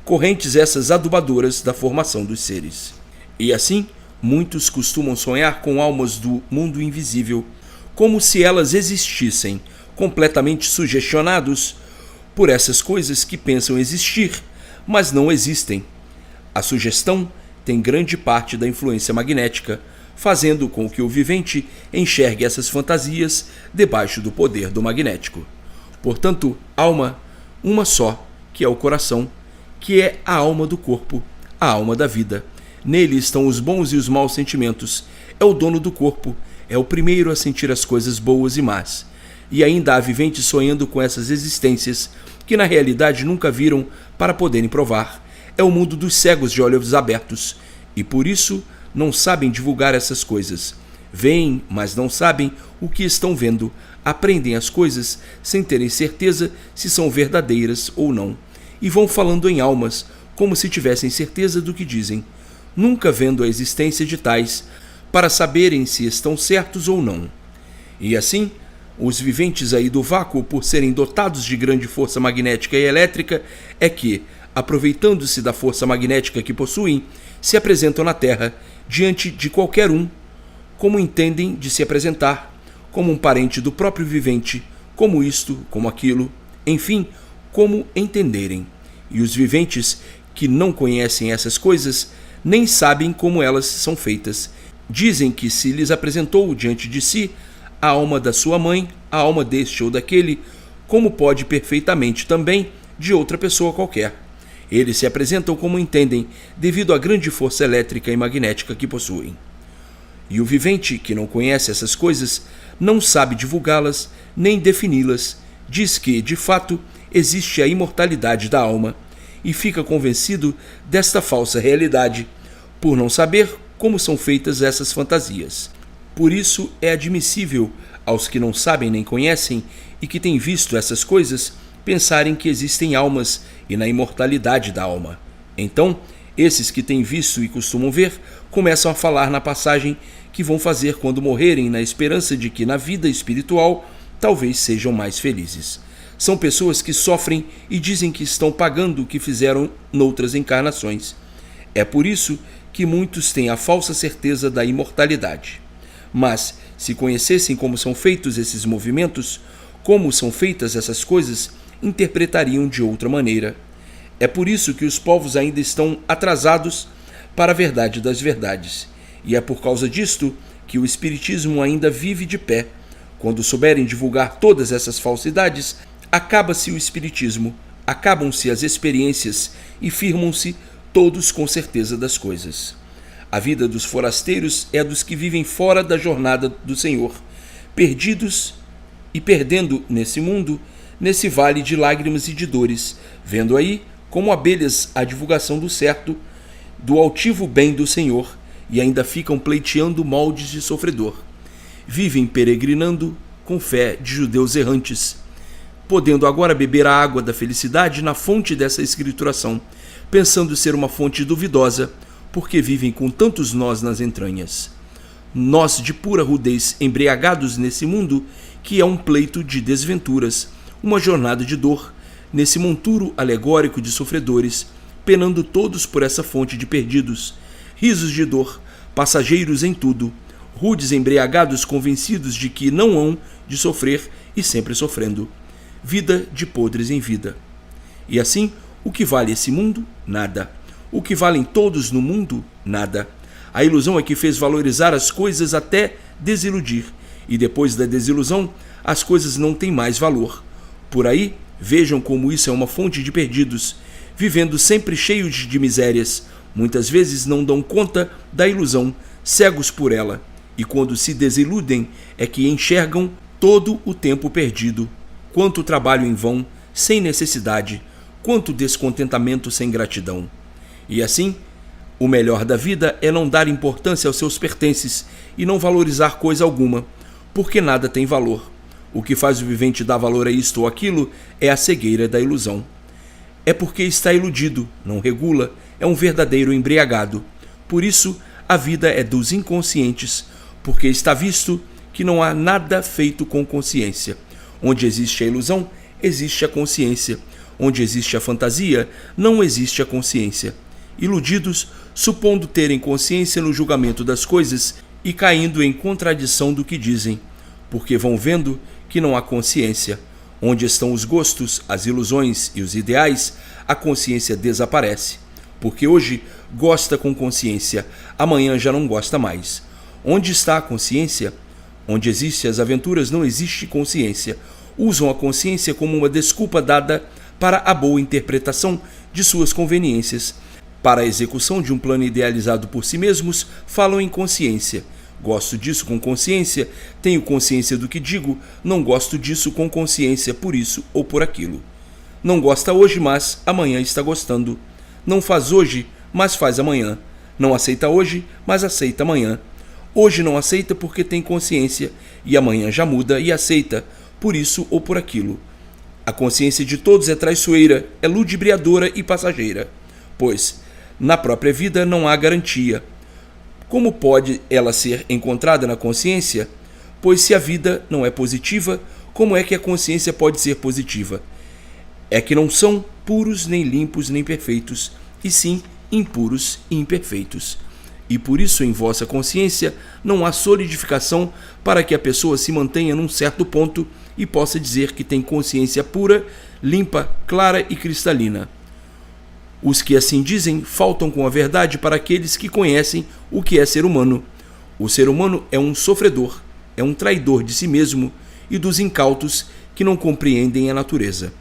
correntes essas adubadoras da formação dos seres. E assim, muitos costumam sonhar com almas do mundo invisível, como se elas existissem, completamente sugestionados por essas coisas que pensam existir, mas não existem. A sugestão tem grande parte da influência magnética, fazendo com que o vivente enxergue essas fantasias debaixo do poder do magnético. Portanto, alma, uma só, que é o coração, que é a alma do corpo, a alma da vida. Nele estão os bons e os maus sentimentos. É o dono do corpo, é o primeiro a sentir as coisas boas e más. E ainda há viventes sonhando com essas existências, que na realidade nunca viram para poderem provar. É o mundo dos cegos de olhos abertos, e por isso não sabem divulgar essas coisas. Veem, mas não sabem o que estão vendo. Aprendem as coisas sem terem certeza se são verdadeiras ou não. E vão falando em almas, como se tivessem certeza do que dizem, nunca vendo a existência de tais, para saberem se estão certos ou não. E assim, os viventes aí do vácuo, por serem dotados de grande força magnética e elétrica, é que, aproveitando-se da força magnética que possuem, se apresentam na Terra, diante de qualquer um, como entendem de se apresentar, como um parente do próprio vivente, como isto, como aquilo, enfim, como entenderem. E os viventes que não conhecem essas coisas nem sabem como elas são feitas. Dizem que se lhes apresentou diante de si a alma da sua mãe, a alma deste ou daquele, como pode perfeitamente também de outra pessoa qualquer. Eles se apresentam como entendem, devido à grande força elétrica e magnética que possuem. E o vivente, que não conhece essas coisas, não sabe divulgá-las, nem defini-las, diz que, de fato, existe a imortalidade da alma, e fica convencido desta falsa realidade, por não saber como são feitas essas fantasias. Por isso é admissível aos que não sabem nem conhecem e que têm visto essas coisas pensarem que existem almas e na imortalidade da alma. Então, esses que têm visto e costumam ver começam a falar na passagem que vão fazer quando morrerem, na esperança de que na vida espiritual talvez sejam mais felizes. São pessoas que sofrem e dizem que estão pagando o que fizeram noutras encarnações. É por isso que muitos têm a falsa certeza da imortalidade. Mas, se conhecessem como são feitos esses movimentos, como são feitas essas coisas, interpretariam de outra maneira. É por isso que os povos ainda estão atrasados para a verdade das verdades. E é por causa disto que o Espiritismo ainda vive de pé. Quando souberem divulgar todas essas falsidades, acaba-se o Espiritismo, acabam-se as experiências e firmam-se todos com certeza das coisas. A vida dos forasteiros é a dos que vivem fora da jornada do Senhor, perdidos e perdendo nesse mundo, nesse vale de lágrimas e de dores, vendo aí, como abelhas, a divulgação do certo, do altivo bem do Senhor, e ainda ficam pleiteando moldes de sofredor. Vivem peregrinando com fé de judeus errantes, podendo agora beber a água da felicidade na fonte dessa escrituração, pensando ser uma fonte duvidosa, porque vivem com tantos nós nas entranhas. Nós de pura rudez, embriagados nesse mundo, que é um pleito de desventuras, uma jornada de dor, nesse monturo alegórico de sofredores, penando todos por essa fonte de perdidos, risos de dor, passageiros em tudo, rudes embriagados convencidos de que não hão de sofrer e sempre sofrendo. Vida de podres em vida. E assim, o que vale esse mundo? Nada. O que valem todos no mundo? Nada. A ilusão é que fez valorizar as coisas até desiludir, e depois da desilusão, as coisas não têm mais valor. Por aí, vejam como isso é uma fonte de perdidos, vivendo sempre cheios de misérias. Muitas vezes não dão conta da ilusão, cegos por ela, e quando se desiludem é que enxergam todo o tempo perdido. Quanto trabalho em vão, sem necessidade, quanto descontentamento sem gratidão. E assim, o melhor da vida é não dar importância aos seus pertences e não valorizar coisa alguma, porque nada tem valor. O que faz o vivente dar valor a isto ou aquilo é a cegueira da ilusão. É porque está iludido, não regula, é um verdadeiro embriagado. Por isso, a vida é dos inconscientes, porque está visto que não há nada feito com consciência. Onde existe a ilusão, existe a consciência. Onde existe a fantasia, não existe a consciência. Iludidos, supondo terem consciência no julgamento das coisas e caindo em contradição do que dizem, porque vão vendo que não há consciência. Onde estão os gostos, as ilusões e os ideais, a consciência desaparece. Porque hoje gosta com consciência, amanhã já não gosta mais. Onde está a consciência? Onde existem as aventuras não existe consciência. Usam a consciência como uma desculpa dada para a boa interpretação de suas conveniências. Para a execução de um plano idealizado por si mesmos, falam em consciência. Gosto disso com consciência, tenho consciência do que digo, não gosto disso com consciência por isso ou por aquilo. Não gosta hoje, mas amanhã está gostando. Não faz hoje, mas faz amanhã. Não aceita hoje, mas aceita amanhã. Hoje não aceita porque tem consciência, e amanhã já muda e aceita, por isso ou por aquilo. A consciência de todos é traiçoeira, é ludibriadora e passageira, pois na própria vida não há garantia. Como pode ela ser encontrada na consciência? Pois se a vida não é positiva, como é que a consciência pode ser positiva? É que não são puros, nem limpos, nem perfeitos, e sim impuros e imperfeitos. E por isso em vossa consciência não há solidificação para que a pessoa se mantenha num certo ponto e possa dizer que tem consciência pura, limpa, clara e cristalina. Os que assim dizem faltam com a verdade para aqueles que conhecem o que é ser humano. O ser humano é um sofredor, é um traidor de si mesmo e dos incautos que não compreendem a natureza.